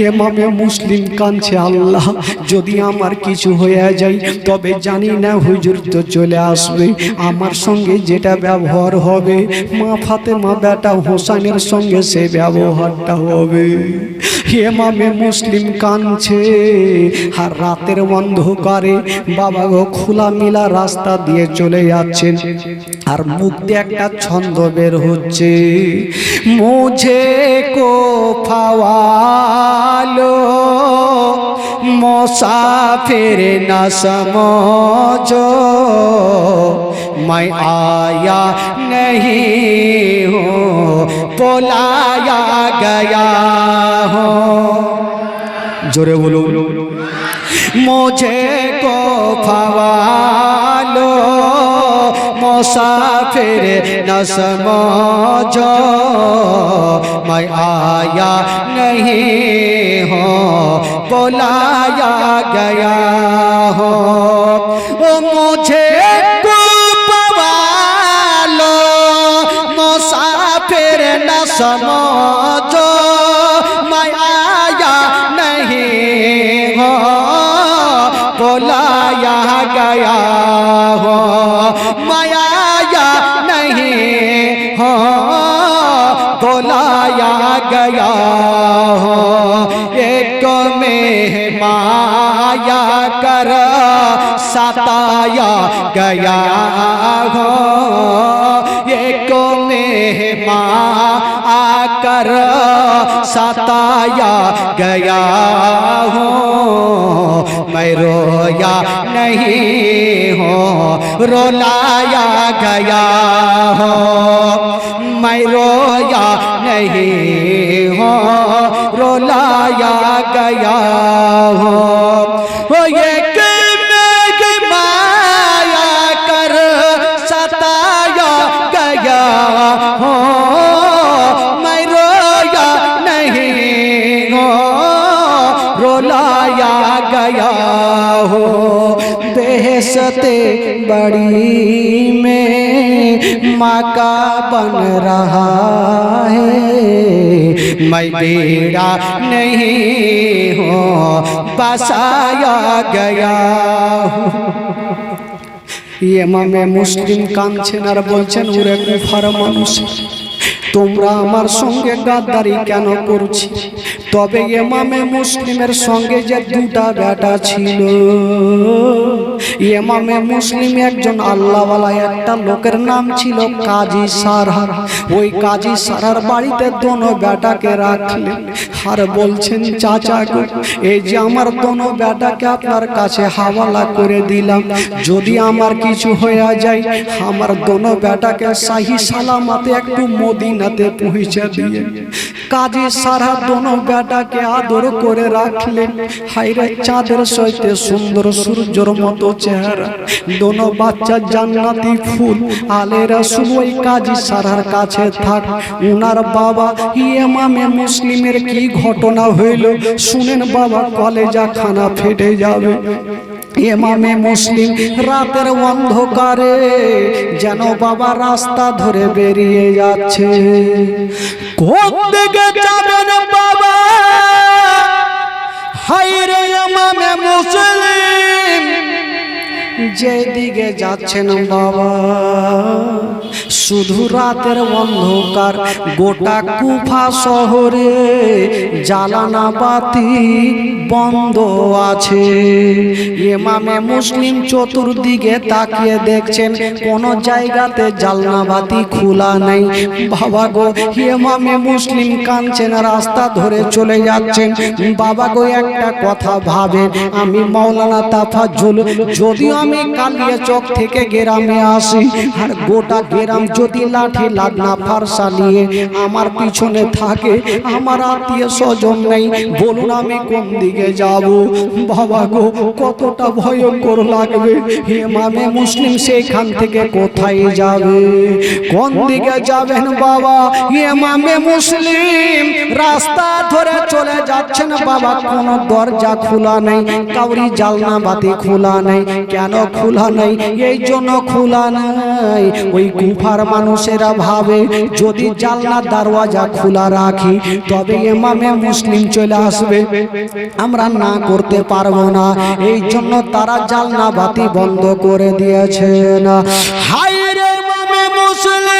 ইমামে মুসলিম মুসলিম কাঁদছে, আল্লাহ যদি আমার কিছু হয়ে যায় তবে জানি না হুজুর তো চলে আসবে, আমার সঙ্গে যেটা ব্যবহার হবে মা ফাতেমা বেটা হোসেনের সঙ্গে সে ব্যবহারটা হবে। ইমামে মুসলিম কাঁদছে আর রাতের অন্ধকারে বাবা গো খোলামেলা রাস্তা দিয়ে চলে যাচ্ছেন আর মুখ দিয়ে একটা ছন্দ বের হচ্ছে, মুঝে কো ফাওয়ালো মুসাফির না সমঝো, मैं आया नहीं हूँ बुलाया गया हूँ। जोरे बोलो, मुझे को फवालो मुसाफिर न समझो, मैं आया नहीं हूँ बुलाया गया हूँ। ओ मुझे समझो, मैं आया नहीं हो बुलाया गया हो, मैं आया नहीं हो बुलाया गया हो। एक में माया कर सताया गया हो, एक में आकर सताया गया हूँ, मैं रोया नहीं हूँ रुलाया गया हूँ, मैं रोया नहीं हूँ रुलाया गया हूँ। ये माया कर सताया गया हूँ, गया हो। बेहसते बड़ी में मका बन रहा है, मैं बेड़ा नहीं हूँ बसाया गया हूँ। ইমামে মুসলিম কাঁদছেন আর বলছেন, ওরে কুফার মানুষ, তোমরা আমার সঙ্গে গাদ্দারি কেন করছি? তবে ইমামে মুসলিমের সঙ্গে যে দুটা বেটা ছিল, ইমামে মুসলিম একজন আল্লাহওয়ালা একটা লোকের নাম ছিল কাজী সারহার। ওই কাজী সারহার বাড়িতে দোনো বেটাকে রাখলেন আর বলছেন, চাচা গো, এই যে আমার দোনো বেটাকে আপনার কাছে হাওয়ালা করে দিলাম, যদি আমার কিছু হয়ে যায় আমার দোনো বেটাকে শাহী সালামতে একটু মদিনাতে পৌঁছে দিয়ে। কাজী সারহার দোনো বেটাকে আদর করে রাখলেন। হায়রে চাঁদের সইতে সুন্দর সূর্যের মতো চেহারা, দোনো বাচ্চা জান্নাতি ফুল। আলে রাসূল ওই কাজী সারহার কাছে থাক। উনার বাবা ইমামে মুসলিমের কি ঘটনা হইল শুনেন বাবা, কলেজা খানা ফেটে যাবে। ইমামে মুসলিম রাতের অন্ধকারে যেন বাবা রাস্তা ধরে বেরিয়ে যাচ্ছে। কোন দিকে যাবেন বাবা? হায়রে ইমামে মুসলিম যেদিকে যাচ্ছেন বাবা, শুধু রাতের অন্ধকার। গোটা কুফা শহরে জ্বালানা বাতি বন্ধ আছে। ইমামে মুসলিম চতুর্দিকে তাকিয়ে দেখছেন কোন জায়গাতে জ্বালানা বাতি খোলা নাই। বাবা গো, ইমামে মুসলিম কাঁদছেন, রাস্তা ধরে চলে যাচ্ছেন। বাবা গো, একটা কথা ভাবেন, আমি মাওলানা তাফাজ্জুল, যদিও আমি কালিয়াচক থেকে গ্রামে আসি আর গোটা গ্রাম যদি লাঠি লাদনা ফারসা নিয়ে আমার পিছনে থাকে, আমার আত্মীয় স্বজন নেই, বলুন আমি কোন দিকে যাব? বাবা গো, কতটা ভয়ঙ্কর লাগবে। ইমামে মুসলিম সেখান থেকে কোথায় যাবে? কোন দিকে যাবেন বাবা? ইমামে মুসলিম রাস্তা ধরে চলে যাচ্ছেন বাবা, কোনো দরজা খোলা নেই, কাউরি জালনা বাতি খোলা নেই। কেন খোলা নেই? এই জন্য খোলা নেই, ওই গুফার মানুষেরা ভাবে যদি জালনা দরওয়াজা খোলা রাখি তবে ইমামে মুসলিম চলে আসবে, আমরা না করতে পারবো না। এই জন্য তারা জালনা বাতি বন্ধ করে দিয়েছে না। হায় রে ইমামে মুসলিম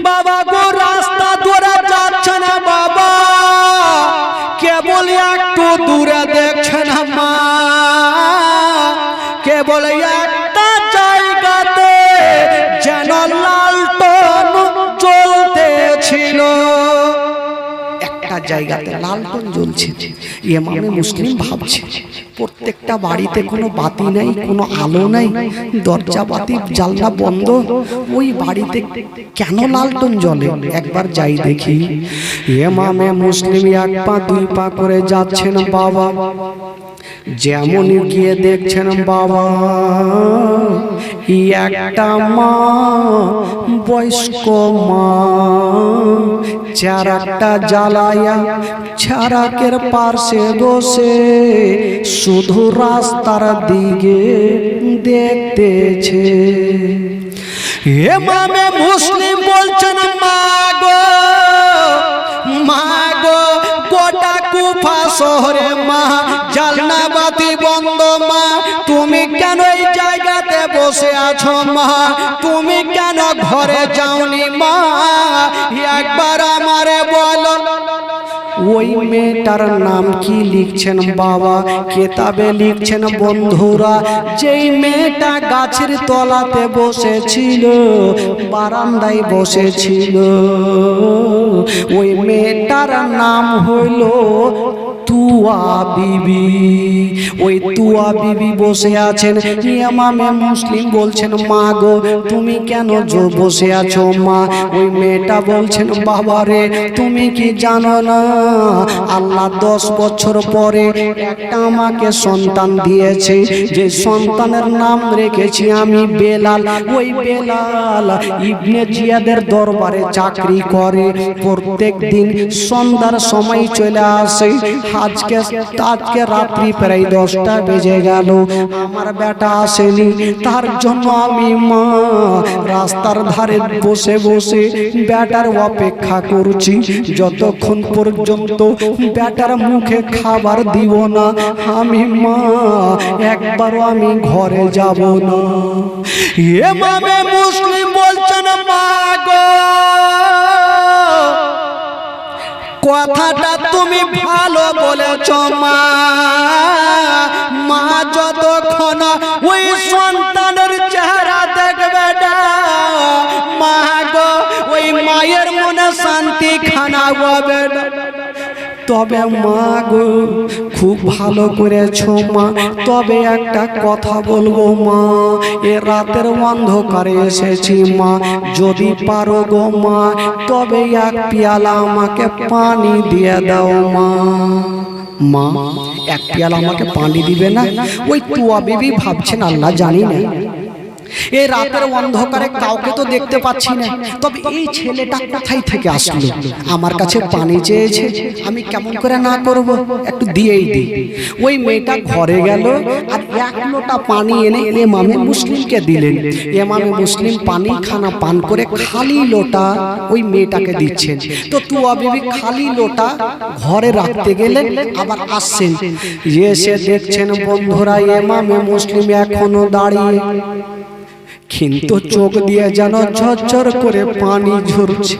বাবা গো, রাস্তা ধরে যাচ্ছে না বাবা, কেবল একটু দূরে দেখছেন মা, কেবল একটা জায়গাতে যেন লালটন জ্বলতেছিল, একটা জায়গাতে লালটন জ্বলছে। ইমামে মুসলিম ভাবছে প্রত্যেকটা বাড়িতে কোনো বাতি নেই, কোনো আলো নেই, দরজা বাতি জানলা বন্ধ, ওই বাড়িতে কেন লালটন জ্বলে? একবার যাই দেখি। ইমামে মুসলিম এক পা দুই পা করে যাচ্ছেন বাবা, যেমনই গিয়ে দেখছেন বাবা একটা মা, বয়স্ক মা, চারাকটা জ্বালায়া চারাকের পাশে বসে শুধু রাস্তার দিকে দেখতেছে। ইমামে মুসলিম বলছেন মা গো, মা গো, গোটা কুফা শহরে মা জালনা বাতি বন্ধ, মা তুমি কেন এই জায়গাতে বসে আছো মা, তুমি কেন ঘরে যাওনি মা, একবার আমারে বলো। ওই মেয়েটার নাম কি লিখছেন বাবা? কেতাবে লিখছেন বন্ধুরা, যেই মেয়েটা গাছের তলাতে বসেছিল, বারান্দায় বসেছিল, ওই মেয়েটার নাম হলো তুয়া বিবি। ওই তুয়া বিবি বসে আছেন। ইমামে মুসলিম বলছেন মা গো, তুমি কেন বসে আছো মা? ওই মেয়েটা বলছেন বাবা রে, তুমি কি জানো না আল্লাহ 10 বছর পরে একটা আমাকে সন্তান দিয়েছে, যে সন্তানের নাম রেখেছি আমি বেলাল। ওই বেলাল ইবনে জিয়াদের দরবারে চাকরি করে, প্রত্যেক দিন সন্ধ্যার সময় চলে আসে। আজকে রাত্রি প্রায় 10টা বেজে গেল, আমার বেটা আসেনি, তার জন্য আমি মা রাস্তার ধারে বসে বসে বেটার অপেক্ষা করছি, যতক্ষণ পর্যন্ত বেটার মুখে খাবার দিব না আমি মা একবারও আমি ঘরে যাব না। ইমামে মুসলিম বলছেন মা গো, কথাটা তুমি ভালো বলেছ মা, মা যতক্ষণ ওই সন্তানের চেহারা দেখবে না মা গো, ওই মায়ের মনে শান্তি খানা হবে না। তবে মা গো, খুব ভালো করেছো মা, তবে একটা কথা বলবো মা, এ রাতের অন্ধকারে এসেছি মা, যদি পারো গো মা তবে এক পেয়ালা আমাকে পানি দিয়ে দাও মা। মা এক পেয়ালা আমাকে পানি দিবে না? ওই তুয়া বিবি ভাবছেন আল্লাহ জানি না, এই রাতের অন্ধকারে কাউকে তো দেখতে পাচ্ছি না, তবে এই ছেলেটা কোথায় থেকে আসলো, আমার কাছে পানি চেয়েছে, আমি কেমন করে না করব, একটু দিয়েই দিই। ওই মেয়েটা ঘরে গেল আর 1 লোটা পানি এনে ইমামে মুসলিমকে দিলেন। ইমামে মুসলিম পানি খানা পান করে খালি লোটা ওই মেয়েটাকে দিচ্ছেন। তো তুয়া বিবি খালি লোটা ঘরে রাখতে গেলেন, আবার আসছেন, এসে দেখছেন বন্ধুরা ইমামে মুসলিম এখনো দাঁড়িয়ে, কিন্তু চোখ দিয়ে যেন ঝরঝর করে পানি ঝরছে।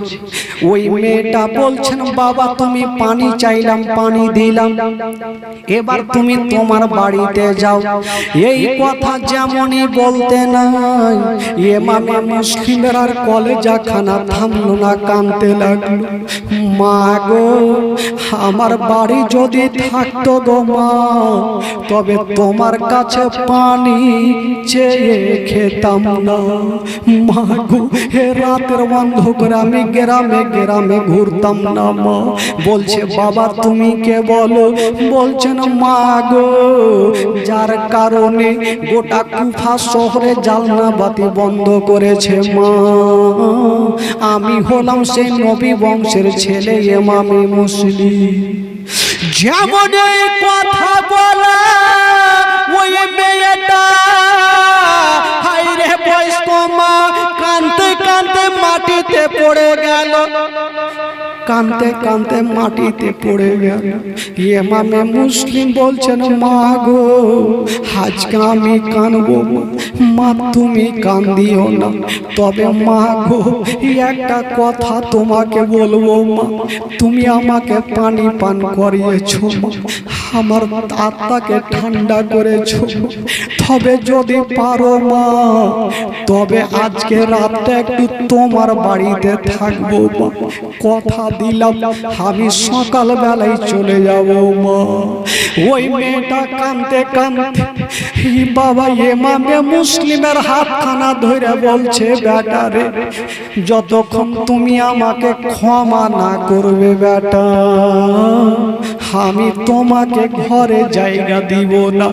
ওই মেয়েটা বলছেন বাবা তুমি পানি চাইলাম পানি দিলাম, এবার তুমি তোমার বাড়িতে যাও। এই কথা যেমনই বলতে নাই, ইমামে মুসলিমের আর কলেজা খানা থামলো না, কাঁদতে লাগলো। মা গো, আমার বাড়ি যদি থাকতো গো মা, তবে তোমার কাছে পানি চেয়ে খেতাম না। না। মা গো হে রাতের অন্ধকারে আমি গ্রামে গ্রামে ঘুরতাম না মা। বলছে বাবা তুমি কে বলো? বলছেন মা গো যার কারণে গোটা কুফা শহরে জালনা বাতি বন্ধ করেছে মা, আমি হলাম সেই নবী বংশের ছেলে ইমামে মুসলিম। যেমন এই কথা বলা ওই মেয়েটা হায়রে বয়স্ক মা কাঁদতে কাঁদতে মাটিতে পড়ে গেল, কাঁদতে কাঁদতে মাটিতে পড়ে গেল। ইমামে মুসলিম বলছেন মা গো আজকে আমি কাঁদবো মা, তুমি কান্দিও না। তবে মা গো একটা কথা তোমাকে বলবো মা, তুমি আমাকে পানি পান করিয়েছো মা, আমার আত্মাকে ঠান্ডা করেছো। তবে যদি পারো মা তবে আজকে রাতটা একটু তোমার বাড়িতে থাকবো মা, কথা দিলাম আমি সকাল বেলায় চলে যাব মা। ওই মেয়েটা কাঁদতে কাঁদতে বাবা ইমামে মুসলিমের হাতখানা ধরে বলছে বেটা রে যতক্ষণ তুমি আমাকে ক্ষমা না করবে বেটা আমি তোমাকে ঘরে জায়গা দিব না।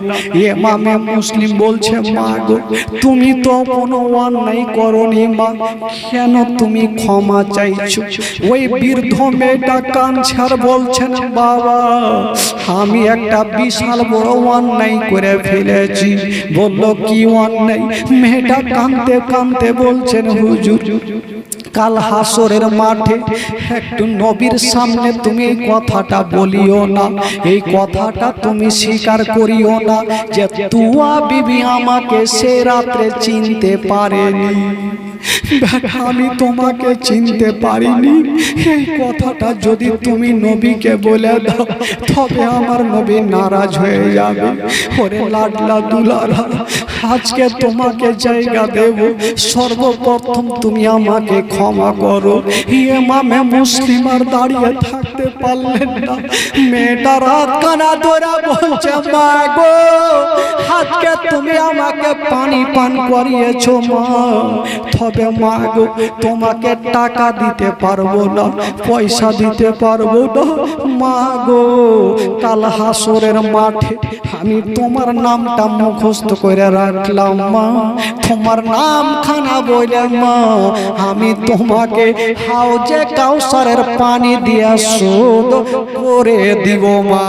ইমামে মুসলিম বলছে মা গো তুমি তো কোনো অন্যায় করনি মা, কেন তুমি ক্ষমা চাইছো? ওই বৃদ্ধ মেয়েটা কাঁদছে বলছেন বাবা আমি একটা বিশাল বড় অন্যায় করে ফেলেছি। বলল কি অন্যায়? মেয়েটা কাঁদতে কাঁদতে বলছেন হুজুর কাল হাসরের মাঠে একটু নবীর সামনে তুমি এই কথাটা বলিও না, এই কথাটা তুমি স্বীকার করিও না যে তুয়া বিবি আমাকে সে রাত্রে চিনতে পারেনি। আমি তোমাকে চিনতে পারিনি, এই কথাটা যদি তুমি নবীকে বলে দাও তবে আমার নবী নারাজ হয়ে যাবে। ওরে লাডলা দুলারা আজকে তোমাকে জায়গা দেব, সর্বপ্রথম তুমি আমাকে ক্ষমা করো। ইমামে মুসলিম আর দাঁড়িয়ে থাকতে পারলেন না, মেয়েটা রাত কানা ধরে বলছে মা গো আজকে তুমি আমাকে পানি পান করিয়েছো মা, তবে মা গো তোমাকে টাকা দিতে পারবো না, পয়সা দিতে পারবো না মা গো। কাল হাসরের মাঠে আমি তোমার নামটা মুখস্থ করে রাখলাম মা, তোমার নাম খানা বলে মা আমি তোমাকে হাউজে কাউসারের পানি দিয়া শোধ করে দিব মা,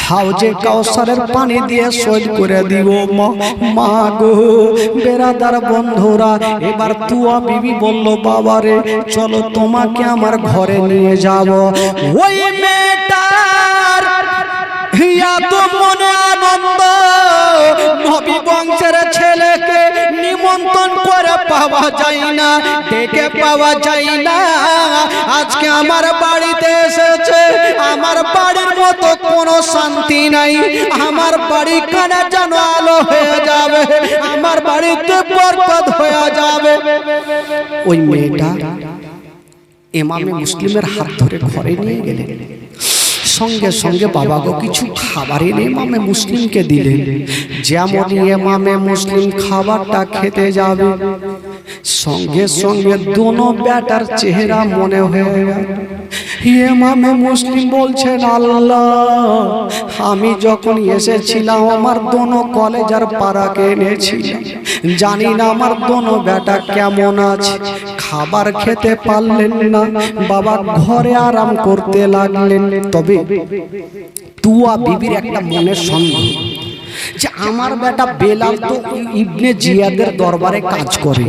হাউজে কাউসারের পানি দিয়ে শোধ করে দিব মা। মা গো বেরাদার বন্ধুরা এবার তুয়া বিবি বলল বাবারে চলো তোমাকে আমার ঘরে নিয়ে যাব। ওই মেয়েটার এত মনে আনন্দ, নবী বংশের ছেলেকে নিমন্ত্রণ করে পাওয়া যায় না, ডেকে পাওয়া যায় না, আজকে আমার বাড়িতে এসেছে, আমার বাড়ির মতো কোনো শান্তি নাই, আমার বাড়ি কানা যেন আলো হয়ে যাবে, আমার বাড়িতে বরকত হয়ে যাবে। ওই মেয়েটা ইমামে মুসলিমের হাত ধরে ঘরে নিয়ে গেলেন, সঙ্গে সঙ্গে বাবা গো কিছু খাবার এনে ইমামে মুসলিমকে দিলেন। যেমন ইমামে মুসলিম খাবারটা খেতে যাবে সঙ্গে সঙ্গে দোনো বেটার চেহারা মনে হয়ে গেল। ইমামে মুসলিম বলছেন আল্লাহ আমি যখন এসেছিলাম আমার দোনো কলেজার পাড়াকে এনেছিলাম, জানি না আমার দোনো বেটা কেমন আছে, খাবার খেতে পারলেন না, বাবা ঘরে আরাম করতে লাগলেন। তবে তুয়া বিবির একটা মনের সন্দেহ যে আমার বেটা বেলাল তো ইবনে জিয়াদের দরবারে কাজ করে,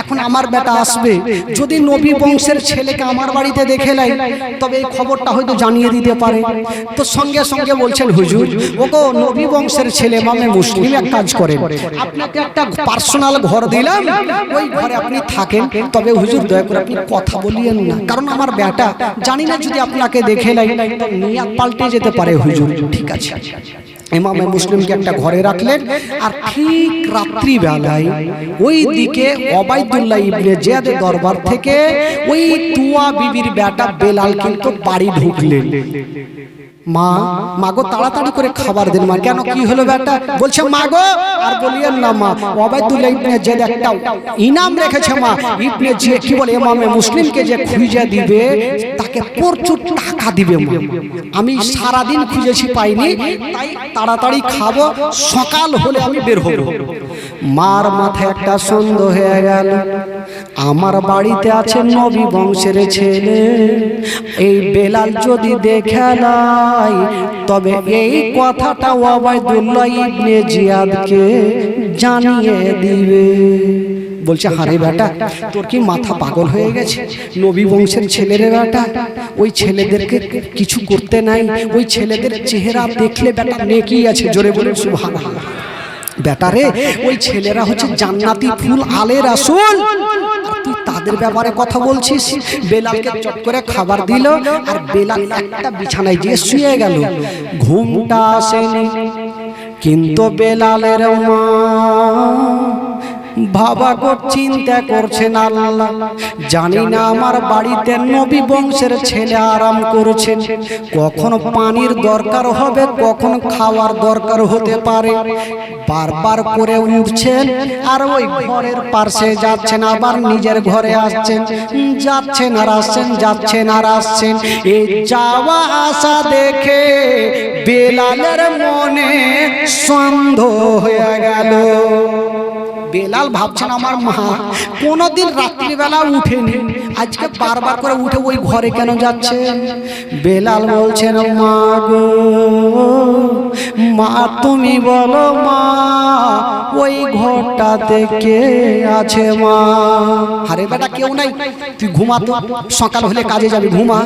এখন আমার বেটা আসবে, যদি নবী বংশের ছেলেকে আমার বাড়িতে দেখে লাই তবে এই খবরটা হয়তো জানিয়ে দিতে পারে। তো সঙ্গে সঙ্গে বলছেন হুজুর ওগো নবী বংশের ছেলে ইমামে মুসলিম এক কাজ করেন, আপনাকে একটা পার্সোনাল ঘর দিলাম, ওই ঘরে আপনি থাকেন, তবে হুজুর দয়া করে আপনি কথা বলিয়েন না, কারণ আমার বেটা জানি না যদি আপনাকে দেখে লাই তো নিয়াত পাল্টে যেতে পারে হুজুর। ঠিক আছে, ইমামে মুসলিমকে একটা ঘরে রাখলেন। আর ঠিক রাত্রি বেলায় ওই দিকে ওবাইদুল্লাহ ইবনে জিয়াদের দরবার থেকে ওই তুয়া বিবির বেটা বেলাল কিন্তু বাড়ি ঢুকলেন। মা মাগো তাড়াতাড়ি করে খাবার দিন মা। কেন কি হলো বেটা? বলছে মাগো আর বলিয়েন না মা, ওবাইদুল্লাহ ইবনে জিয়াদ একটা ইনাম রেখেছে মা। ইবনে জিয়াদ কি বলে ইমামে মুসলিমকে যে খুঁজে দিবে তাকে প্রচুর টাকা দিবে মা। আমি সারা দিন খুঁজেছি পাইনি, তাই তাড়াতাড়ি খাবো, সকাল হলে আমি বের হব। মার মাথায় একটা সন্দেহ হয়ে গেল, আমার বাড়িতে আছে নবী বংশের ছেলে, এই বেলাল যদি দেখে নাই তবে এই কথাটা ওবাইদুল্লাহ ইবনে জিয়াদকে জানিয়ে দিবে। বলছে হারে বেটা, তোর কি মাথা পাগল হয়ে গেছে? নবী বংশের ছেলেরে বেটা, ওই ছেলেদেরকে কিছু করতে নাই, ওই ছেলেদের চেহারা দেখলে বেটা নেকি আছে, জোরে বলে সুবহানাল্লাহ। বেটা রে, ওই ছেলেরা হচ্ছে জান্নাতি ফুল আলে রাসূল, তুই তাদের ব্যাপারে কথা বলছিস। বেলালকে চট করে খাবার দিল, আর বেলাল একটা বিছানায় গিয়ে শুয়ে গেল। ঘুমটা আসেনি, কিন্তু বেলালের মা বাবা গো চিন্তা করছেন, আল্লাহ জানি না আমার বাড়িতে নবী বংশের ছেলে আরাম করছেন, কখন পানির দরকার হবে, কখন খাওয়ার দরকার হতে পারে। বারবার করে উঠছেন আর ওই ঘরের পাশে যাচ্ছেন, আবার নিজের ঘরে আসছেন, যাচ্ছেন আর আসছেন, যাচ্ছেন আর আসছেন। এই যাওয়া আসা দেখে বেলালের মনে সন্দেহ হয়ে গেল। বেলাল ভাবছেন আমার মা কোনদিন রাত্রিবেলা উঠেনি, আজকে বারবার করে উঠে ওই ঘরে কেন যাচ্ছে? বেলাল বলছেন মা গো মা, তুমি বলো মা ওই ঘরটাতে কে আছে মা? আরে বেটা কেউ নাই, তুই ঘুমা তো, সকাল হলে কাজে যাবি, ঘুমা।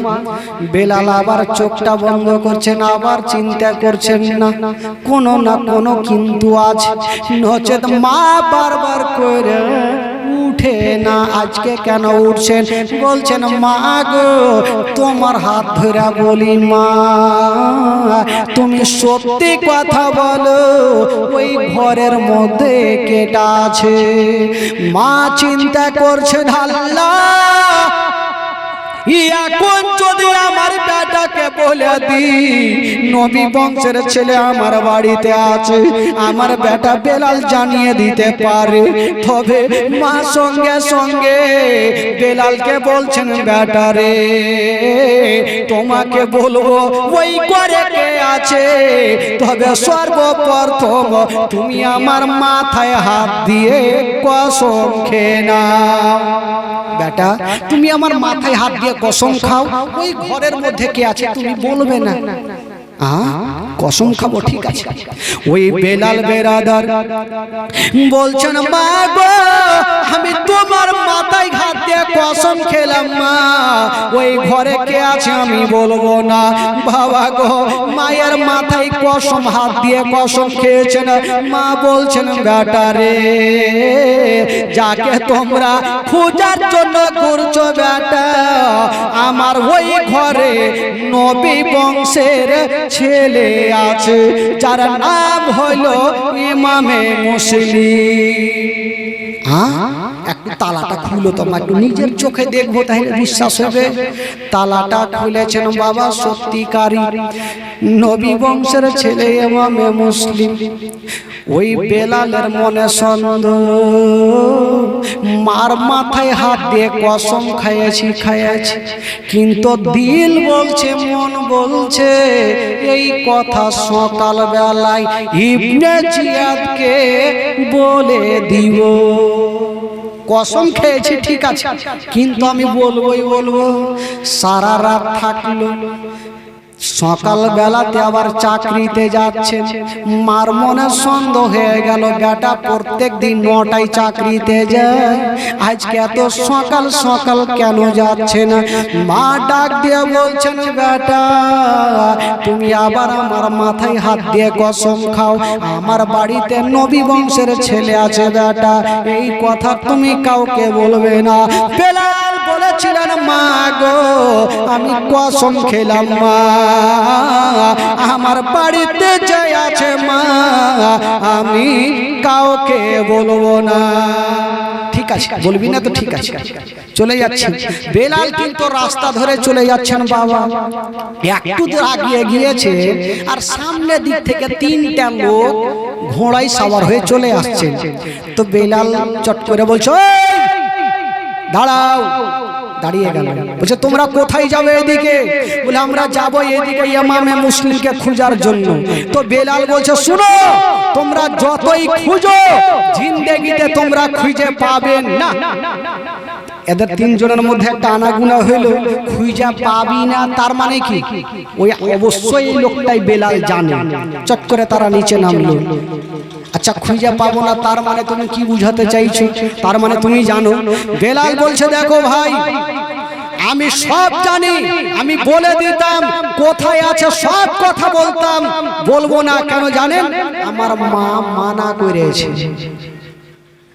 বেলাল আবার চোখটা বন্ধ করছেন, আবার চিন্তা করছেন না কোনো না কোনো কিন্তু আছে, নচেত মা বারবার করে উঠে না। আজকে কেন উঠছেন? বলছেন মা গো তোমার হাত ধরে বলি মা, তুমি সত্যি কথা বলো, ওই ঘরের মধ্যে কেটা আছে? মা চিন্তা করছেন আল্লাহ এখন যদি আমার বেটাকে বলে দি নবী বংশের ছেলে আমার বাড়িতে আছে, আমার বেটা বেলাল জানিয়ে দিতে পারে, তবে মা সঙ্গে সঙ্গে বেলালকে বলছেন বেটা রে তোমাকে বলবো ওই ঘরে কে আছে, তবে সর্বপ্রথম তুমি আমার মাথায় হাত দিয়ে কসম খেয়ে নাও। বেটা তুমি আমার মাথায় হাত দিয়ে কসম খাও, ওই ঘরের মধ্যে কে আছে তুমি বলবে না। কসম খাবো, ঠিক আছে। ওই বেলাল বেরাদার বলছেন মা গো আমি তোমার মাথায় হাত দিয়ে কসম খেলাম মা, ওই ঘরে কে আছে আমি বলবো না। বাবা গো মায়ের মাথায় কসম হাত দিয়ে কসম খেয়েছেন, মা বলছেন বেটা রে যাকে তোমরা খোঁজার জন্য ঘুরছো বেটা, আমার ওই ঘরে নবী বংশের ছেলে আছে যার নাম হলো ইমামে মুসলিম। একটু তালাটা খুলো, তোমরা একটু নিজের চোখে দেখবো তাহলে বিশ্বাস হবে। তালাটা খুলেছেন বাবা সত্যিকারী নবী বংশের ছেলে ইমামে মুসলিম। ওই বেলালের মনে সন্দেহ, মার মাথায় হাত দিয়ে কসম খাইয়েছি, কিন্তু দিল বলছে মন বলছে এই কথা সকাল বেলায় ইবনে জিয়াদকে বলে দিব। কসম খেয়েছি ঠিক আছে, কিন্তু আমি বলবোই বলবো। সারা রাত থাকলো, সকাল বেলাতে আবার চাকরিতে যাচ্ছেন। মার মনে সন্দেহ হয়ে গেল বেটা প্রত্যেক দিন 9টায় চাকরিতে যায়, আজকে এত সকাল সকাল কেন যাচ্ছে না? মা ডাক দিয়ে বলছেন বেটা তুমি আবার আমার মাথায় হাত দিয়ে কসম খাও, আমার বাড়িতে নবী বংশের ছেলে আছে বেটা, এই কথা তুমি কাউকে বলবে না। বেলাল বলেছিলেন মা গো আমি কসম খেলাম মা, আমার বাড়িতে যাই আছে মা, আমি কাউকে বলবো না। ঠিক আছে, বলবি না তো ঠিক আছে, চলে যাচ্ছেন। বেলাল কিন্তু রাস্তা ধরে চলে যাচ্ছেন বাবা, একটু দূর আগিয়ে গিয়েছে আর সামনে দিক থেকে তিনটা লোক ঘোড়ায় সাওয়ার হয়ে চলে আসছেন। তো বেলাল চট করে বলছো দাঁড়াও, দাঁড়িয়ে গেল। বলছে তোমরা কোথায় যাবে? এদিকে। বলে আমরা যাবো এদিকে ইমামে মুসলিমকে খোঁজার জন্য। তো বেলাল বলছে শুনো, তোমরা যতই খুঁজো জিন্দেগিতে তোমরা খুঁজে পাবেন না। এদের তিনজনের মধ্যে একটা আনাগুনা হইলো, খুঁজে পাবি না তার মানে কি? ওই অবশ্যই এই লোকটাই বেলাল জানে। চট করে তারা নিচে নামলো। আচ্ছা খুঁজে পাবো না তার মানে তুমি কি বুঝাতে চাইছো? তার মানে তুমি জানো। বেলাল বলছে দেখো ভাই, আমি সব জানি, আমি বলে দিতাম কোথায় আছে, সব কথা বলতাম, বলবো না কেন জানেন? আমার মা মানা করেছে।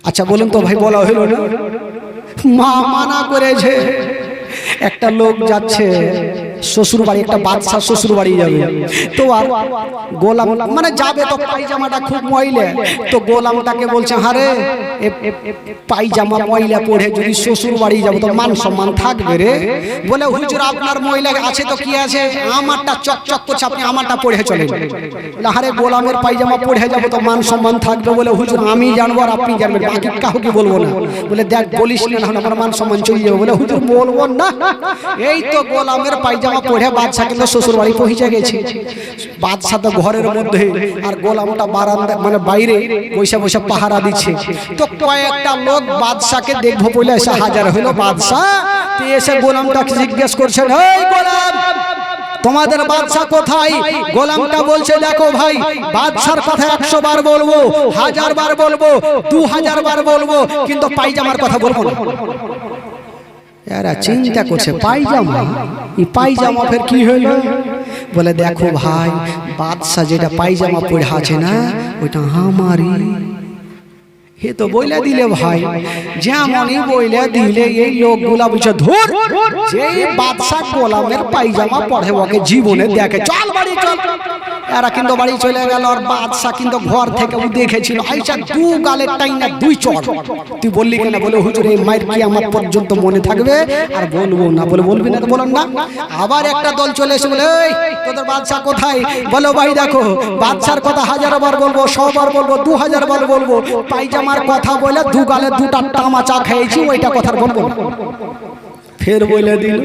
আচ্ছা বলুন তো ভাই, বলা হলো না? মা মানা করেছে। একটা লোক যাচ্ছে শ্বশুর বাড়ি, একটা বাদশা শ্বশুর বাড়ি যাবে। তো আর গোলাম মানে যাবে, তো পায়জামাটা খুব ময়লা। তো গোলামটাকে বলছে হারে পায়জামা ময়লা পরে যদি শ্বশুর বাড়ি যাবো তো মান সম্মান থাকবে রে। বলে হুজুর আপনার ময়লা আছে তো কি আছে, আমারটা চকচক করছে, আপনি আমারটা পরে চলেন। হারে গোলামের পায়জামা পরে যাবো তো মান সম্মান থাকবে। বলে হুজুর আমি জানবো আর আপনি জানবেন, বাকি কাউকে বলবো না। বলে দেখ বলিস না, আমার মান সম্মান চলে যাবে। বলে হুজুর বলবো না। এই তো গোলামের পায়জামা পরে বাদশা কিন্তু শ্বশুর বাড়ি পৌঁছে গেছে। বাদশা তো ঘরের মধ্যে আর গোলামটা বারান্দা মানে বাইরে বসে বসে পাহারা দিচ্ছে। তো কয়েকটা লোক বাদশাকে দেখবো বলে এসে হাজার হলো। বাদশা এসে গোলামটাকে জিজ্ঞেস করছেন, এই গোলাম তোমাদের বাদশা কোথায়? গোলামটা বলছে দেখো ভাই, বাদশার কথা 100 বার বলবো, 1000 বার বলবো, 2000 বার বলবো, কিন্তু পায়জামার কথা বলবো না। এরা চিন্তা করছে পায়জামা, এই পায়জামা ফের কি হইল? বলে দেখো ভাই, বাদশা যেটা পায়জামা পরে আছে না ওইটা আমারই। হে তো বইলা দিলে ভাই, যেমনই বইলা দিলে এই লোকগুলা বুঝে ধর, যেই বাদশা গোলামের পায়জামা পরে ওকে জীবনে দেখে, চল বাড়ি চল। এরা কিন্তু বাড়ি চলে গেল। আর বাদশা কিন্তু ঘর থেকে দেখেছিল, আইসা দু গালের টাইনা 2 চড়। তুই বললি কেন? বলে হুজুর এই মায়ের কি আমার পর্যন্ত মনে থাকবে আর বলবো না। বলে বলবি না তো বলেন না। আবার একটা দল চলে এসে বলে এই তোদের বাদশা কোথায়? বলো ভাই দেখো, বাদশার কথা 1000 বার বলবো, 100 বার বলবো, 2000 বার বলবো, পায়জামার কথা বলে 2 গালে 2টা তামাচা খেয়েছি, ওইটা কথা বলবো না। ফের বলে দিল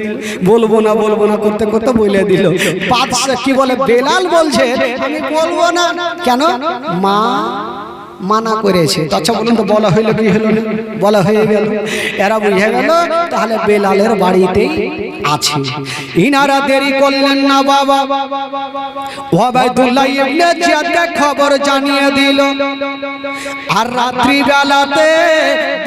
বলবো না, বলবো না করতে করতে বলে দিল। বাদশা কি বলে? বেলাল বলছে আমি বলবো না। কেন? মা মানা করেছে। আচ্ছা বলুন তো বলা হইলো কি হলো না? বলা হয়ে গেল। এরা বুঝে গেল তাহলে বেলালের বাড়িতেই আছে। ইনারা দেরি করলেন না বাবা, ওবায়দুল্লাহ ইবনে জিয়াদকে খবর জানিয়ে দিল। আর রাত্রি বেলাতে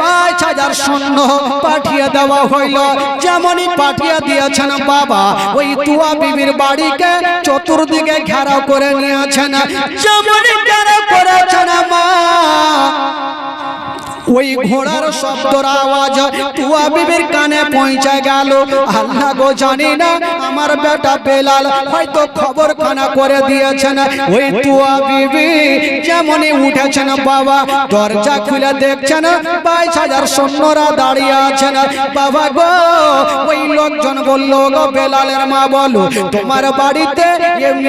5000 সৈন্য পাঠিয়ে দেওয়া হইল। যেমনই পাঠিয়ে দিয়েছেন বাবা, ওই তুয়া বিবির বাড়িকে চতুর্দিকে ঘেরাও করে নিয়েছেন। যেমনই ঘেরাও করেছেন মা, ওই ঘোড়ার শব্দের আওয়াজ তুয়া বিবির কানে পৌঁছে গেল। আল্লাহ গো জানি না আমার বেটা বেলাল হয়তো খবর খানা করে দিয়েছেন। ওই তুয়া বিবি যেমনই উঠেছেন বাবা, দরজা খুলে দেখছেন 22000 সৈন্যরা দাঁড়িয়ে আছেন। বাবা গো, ওই লোকজন বলল গো বেলালের মা বলো তোমার বাড়িতে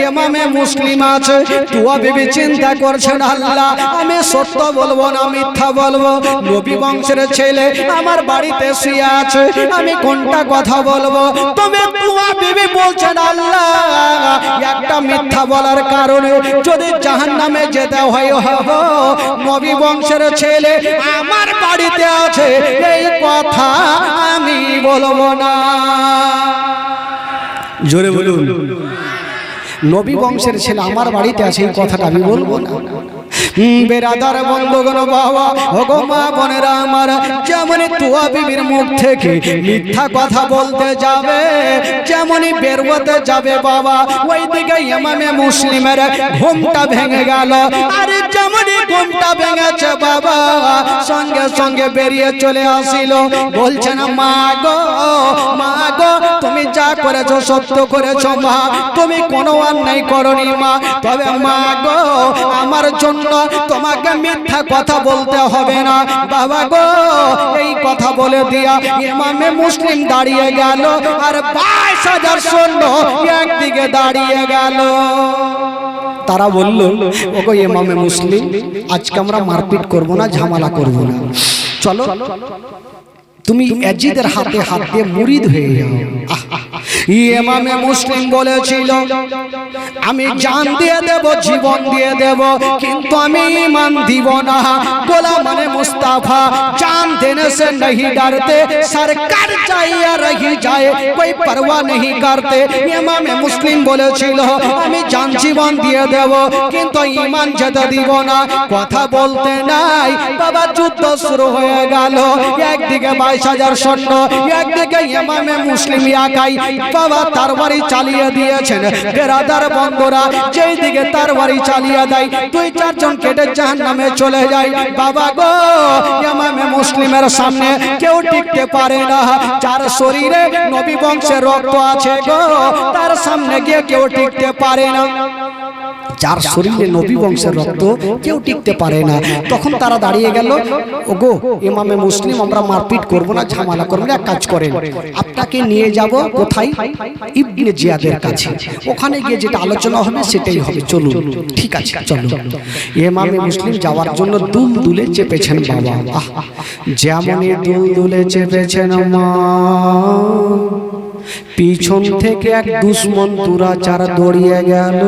ইমামে মুসলিম আছে। তুয়া বিবি চিন্তা করছেন আল্লাহ আমি সত্য বলবো না মিথ্যা বলবো? নবী বংশের ছেলে আমার বাড়িতে শুয়ে আছে, আমি কোনটা কথা বলবো? তুমি তুয়া বিবি বলছেন আল্লাহ একটা মিথ্যা বলার কারণে যদি জাহান্নামে যেতে হয়, নবী বংশের ছেলে আমার বাড়িতে আছে, এই কথা আমি বলবো না। জোরে বলুন, নবী বংশের ছেলে আমার বাড়িতে আছে, এই কথাটা আমি বলবো না। বেরাদার বন্ধুগণ বাবা, ওগো মা বোনেরা আমার, যেমনই তুয়া বিবির মুখ থেকে মিথ্যা কথা বলতে যাবে, যেমনই বের হতে যাবে বাবা, ওইদিকে ইমামে মুসলিমের ঘুমটা ভেঙে গেল। আরে যেমনই ঘুমটা ভেঙেছে বাবা, সঙ্গে সঙ্গে বেরিয়ে চলে আসিল। বলছেন মা গো, মা গো তুমি যা করেছো সত্য করেছো মা, তুমি কোনো অন্যায় করনি মা, তবে মা গো আমার জন্য তোমাকে মিথ্যা কথা বলতে হবে না বাবা গো। এই কথা বলে দিয়া ইমামে মুসলিম দাঁড়িয়ে গেল, আর 22,000 সৈন্য একদিকে দাঁড়িয়ে গেল। তারা বলল, ওগো ইমামে মুসলিম, আজকে আমরা মারপিট করব না, ঝামেলা করব না, চলো তুমি ইয়াজিদের হাতে হাত দিয়ে মুরিদ হয়ে যাও। ইমামে মুসলিম বলেছিল, আমি জান দিয়ে দেব, জীবন দিয়ে দেব, কিন্তু আমি ঈমান দিব না। গোলাম মানে মুস্তাফা जान देने से नहीं डरते, सरकार चाहिए रही जाए कोई परवाह नहीं करते। ইমামে মুসলিম বলেছিল, আমি জান জীবন দিয়ে দেব, কিন্তু ঈমান যেতে দিব না। কথা বলতে নাই বাবা, যুদ্ধ শুরু হয়ে গেল। একদিকে 22,000 সৈন্য, একদিকে ইমামে মুসলিম একাই বাবা তরবারি চালিয়ে দিয়েছেন। বেরাদার বন্ধুরা, যেই দিকে তরবারি চালিয়ে দেয় 2-4 জন কেটে জাহান্নামে চলে যায়। বাবা গো ইমামে মুসলিমের সামনে কেউ টিকতে পারে না, যার শরীরে নবী বংশের রক্ত আছে গো, তার সামনে গিয়ে কেউ টিকতে পারে না। যার শরীরে নবী বংশের রক্ত, কেউ টিকতে পারে না। তখন তারা দাঁড়িয়ে গেল, ওগো ইমামে মুসলিম, আমরা মারপিট করব না, ঝামেলা করব না, এক কাজ করেন, আপনাকে নিয়ে যাব কোথায়? ইবনে জিয়াদের কাছে, ওখানে গিয়ে যেটা আলোচনা হবে সেটাই হবে, চলুন। ঠিক আছে চলো। ইমামে মুসলিম যাওয়ার জন্য দুলদুলে চেপেছেন বাবা, যেমনই দুলদুলে চেপেছেন মা, পিছন থেকে এক দুশ্মন দুরাচার দৌড়িয়ে গেল,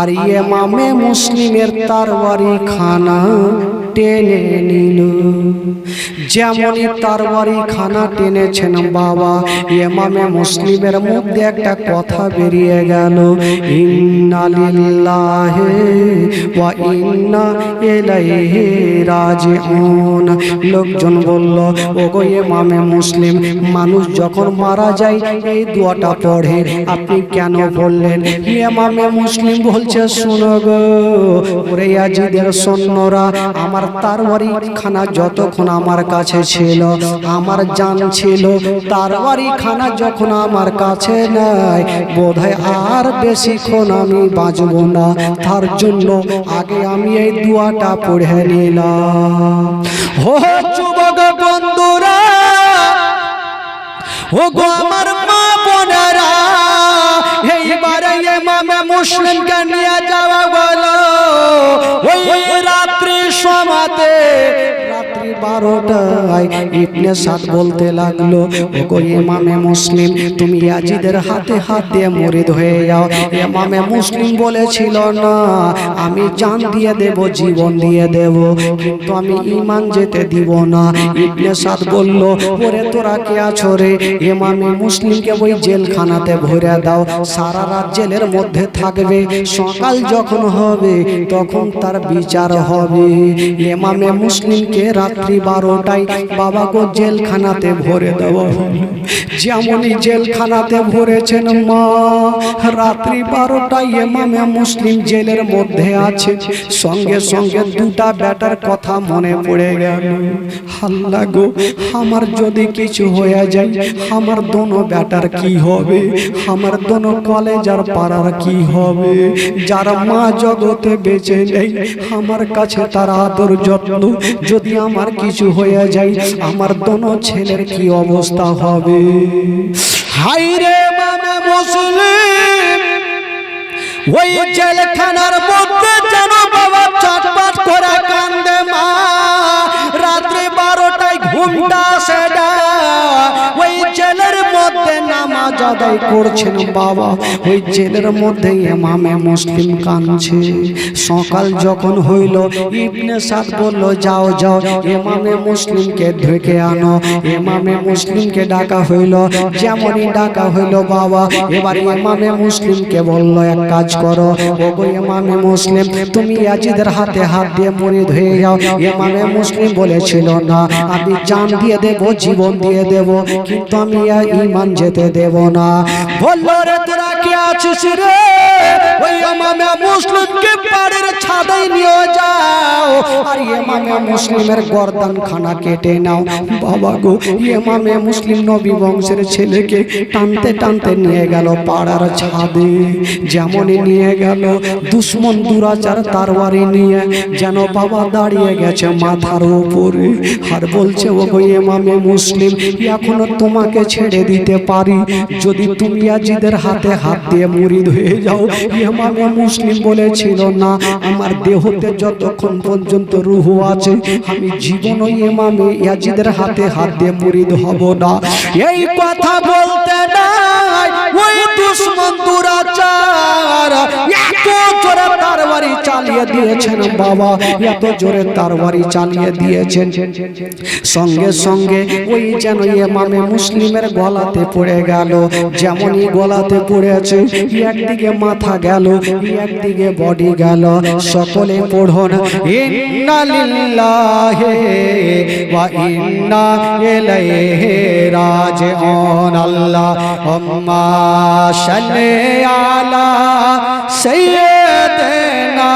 আর ইমামে মুসলিমের তরবারি খানা টেনে নিল। যেমনই তরবারি খানা টেনেছেন বাবা, ইমামে মুসলিমের মধ্যে একটা কথা বেরিয়ে গেল, ইন্না লিল্লাহি ওয়া ইন্না ইলাইহি রাজিউন। লোকজন বলল, ওগো ইমামে মুসলিম, মানুষ যখন মারা যায় এই দোয়াটা পড়ে, আপনি কেন বললেন? ইমামে মুসলিম বলছে, শুনো গো ওরে ইয়াজিদের সৈন্যরা, আমার তরবারি খানা যতক্ষণ আমার কাছে ছিল, আমার জান ছিল, তরবারি খানা যখন আমার কাছে নাই, বোধহয় আর বেশিক্ষণ আমি বাঁচব না, তার জন্য আগে আমি এই দোয়াটা পড়ে নিলাম। ও যুবক বন্ধুরা, ও গো আমার মা বোনেরা, এইবারে ইমামে মুসলিমকে নিয়ে যাওয়া হলো ওই রাত্রি সমাতে, রাত্রি 12টায় ইবনে সাদ বলতে লাগলো, ওগো ইমামে মুসলিম, তুমি ইয়াজিদের হাতে হাত দিয়ে মুরিদ হয়ে যাও। ইমামে মুসলিম বলেছিল, না আমি জান দিয়ে দেব, জীবন দিয়ে দেব, কিন্তু আমি ঈমান যেতে দিব না। ইবনে সাদ বলল, ওরে তোরা কে আছো রে? ইমামে মুসলিমকে ওই জেলখানাতে ভরে দাও, সারা রাত জেলের মধ্যে থাকবে, সকাল যখন হবে তখন তার বিচার হবে। ইমামে মুসলিমকে রাত্রি 12টায় বাবা গো জেলখানাতে ভরে দেওয়া হলো। যেমনই জেলখানাতে ভরেছেন মা, রাত্রি 12টায় ইমামে মুসলিম জেলের মধ্যে আছে, সঙ্গে সঙ্গে দুটা বেটার কথা মনে পড়ে গেল। আল্লাহ গো, আমার যদি কিছু হয়ে যায়, আমার দোনো বেটার কি হবে? আমার দোনো কলেজার পাড়ার কি হবে? যারা মা জগতে বেঁচে নেই, আমার কাছে তার আদর যত্ন, যদি আমার কিছু হয়ে যায়, আমার দোনো ছেলের কি অবস্থা হবে? হায় রে ইমামে মুসলিম, ওই জেলখানার মধ্যে যেন বাবা চটপট করে কান্দে মা। রাত্রি 12টায় ঘুমটা সেটা ওই জেলের মধ্যে নামাজ আদায় করছেন বাবা, ওই জেলের মধ্যে ইমামে মুসলিম কাঁদছে। সকাল যখন হইল, ইবনে সাদ বলল, যাও যাও ইমামে মুসলিমকে ঢেকে আনো। ইমামে মুসলিমকে ডাকা হইল। যেমনই ডাকা হইল বাবা, এবার ইমামে মুসলিমকে বলল, এক কাজ করো, ওগো ইমামে মুসলিম, তুমি ইয়াজিদের হাতে হাত দিয়ে মুরিদ হয়ে যাও। ইমামে মুসলিম বলেছিল, না আমি জান দিয়ে দেব, জীবন দিয়ে দেব, কিন্তু আমি ঈমান যেতে দেব না। বলল, রে তোরা কে আছিস রে, ওই ইমামে মুসলিমকে পাড়ের ছাদে নিয়ে যাও আর ইমামে মুসলিমের গর্দান খানা কেটে নাও। বাবা গো, ইমামে মুসলিম নবী বংশের ছেলেকে টানতে টানতে নিয়ে গেল পাড়ার ছাদে। যেমনই নিয়ে গেল, দুশ্মন দুরাচার তরবারি নিয়ে যেন বাবা দাঁড়িয়ে গেছে মাথার উপরে আর বলছে, ও গো ইমামে মুসলিম, এখনো তোমাকে ছেড়ে দিতে পারি যদি তুমি ইয়াজিদের হাতে হাত দিয়ে মুরিদ হয়ে যাও। ইমামে মুসলিম বলেছিল, না, আমার দেহতে যতক্ষণ পর্যন্ত রূহ আছে আমি জীবনও ইমামে ইয়াজিদের হাতে হাত দিয়ে মুরিদ হব না। এই কথা বলতে নাই ওই দুশ্মন দুরাচার এত জোরে তরবারি চালিয়ে দিয়েছেন বাবা, এত জোরে তরবারি চালিয়ে দিয়েছেন, সঙ্গে সঙ্গে ওই যেন ইমামে মুসলিমের গলাতে পড়ে গেল। যেমনই গলাতে পড়েছে, একদিকে মাথা গেল, একদিকে বডি গেল। সকলে পড়ুন, ইন্না লিল্লাহি ওয়া ইন্না ইলাইহি রাজিউন। আল্লাহুম্মা সাল্লি আলা সাইয়্যিদিনা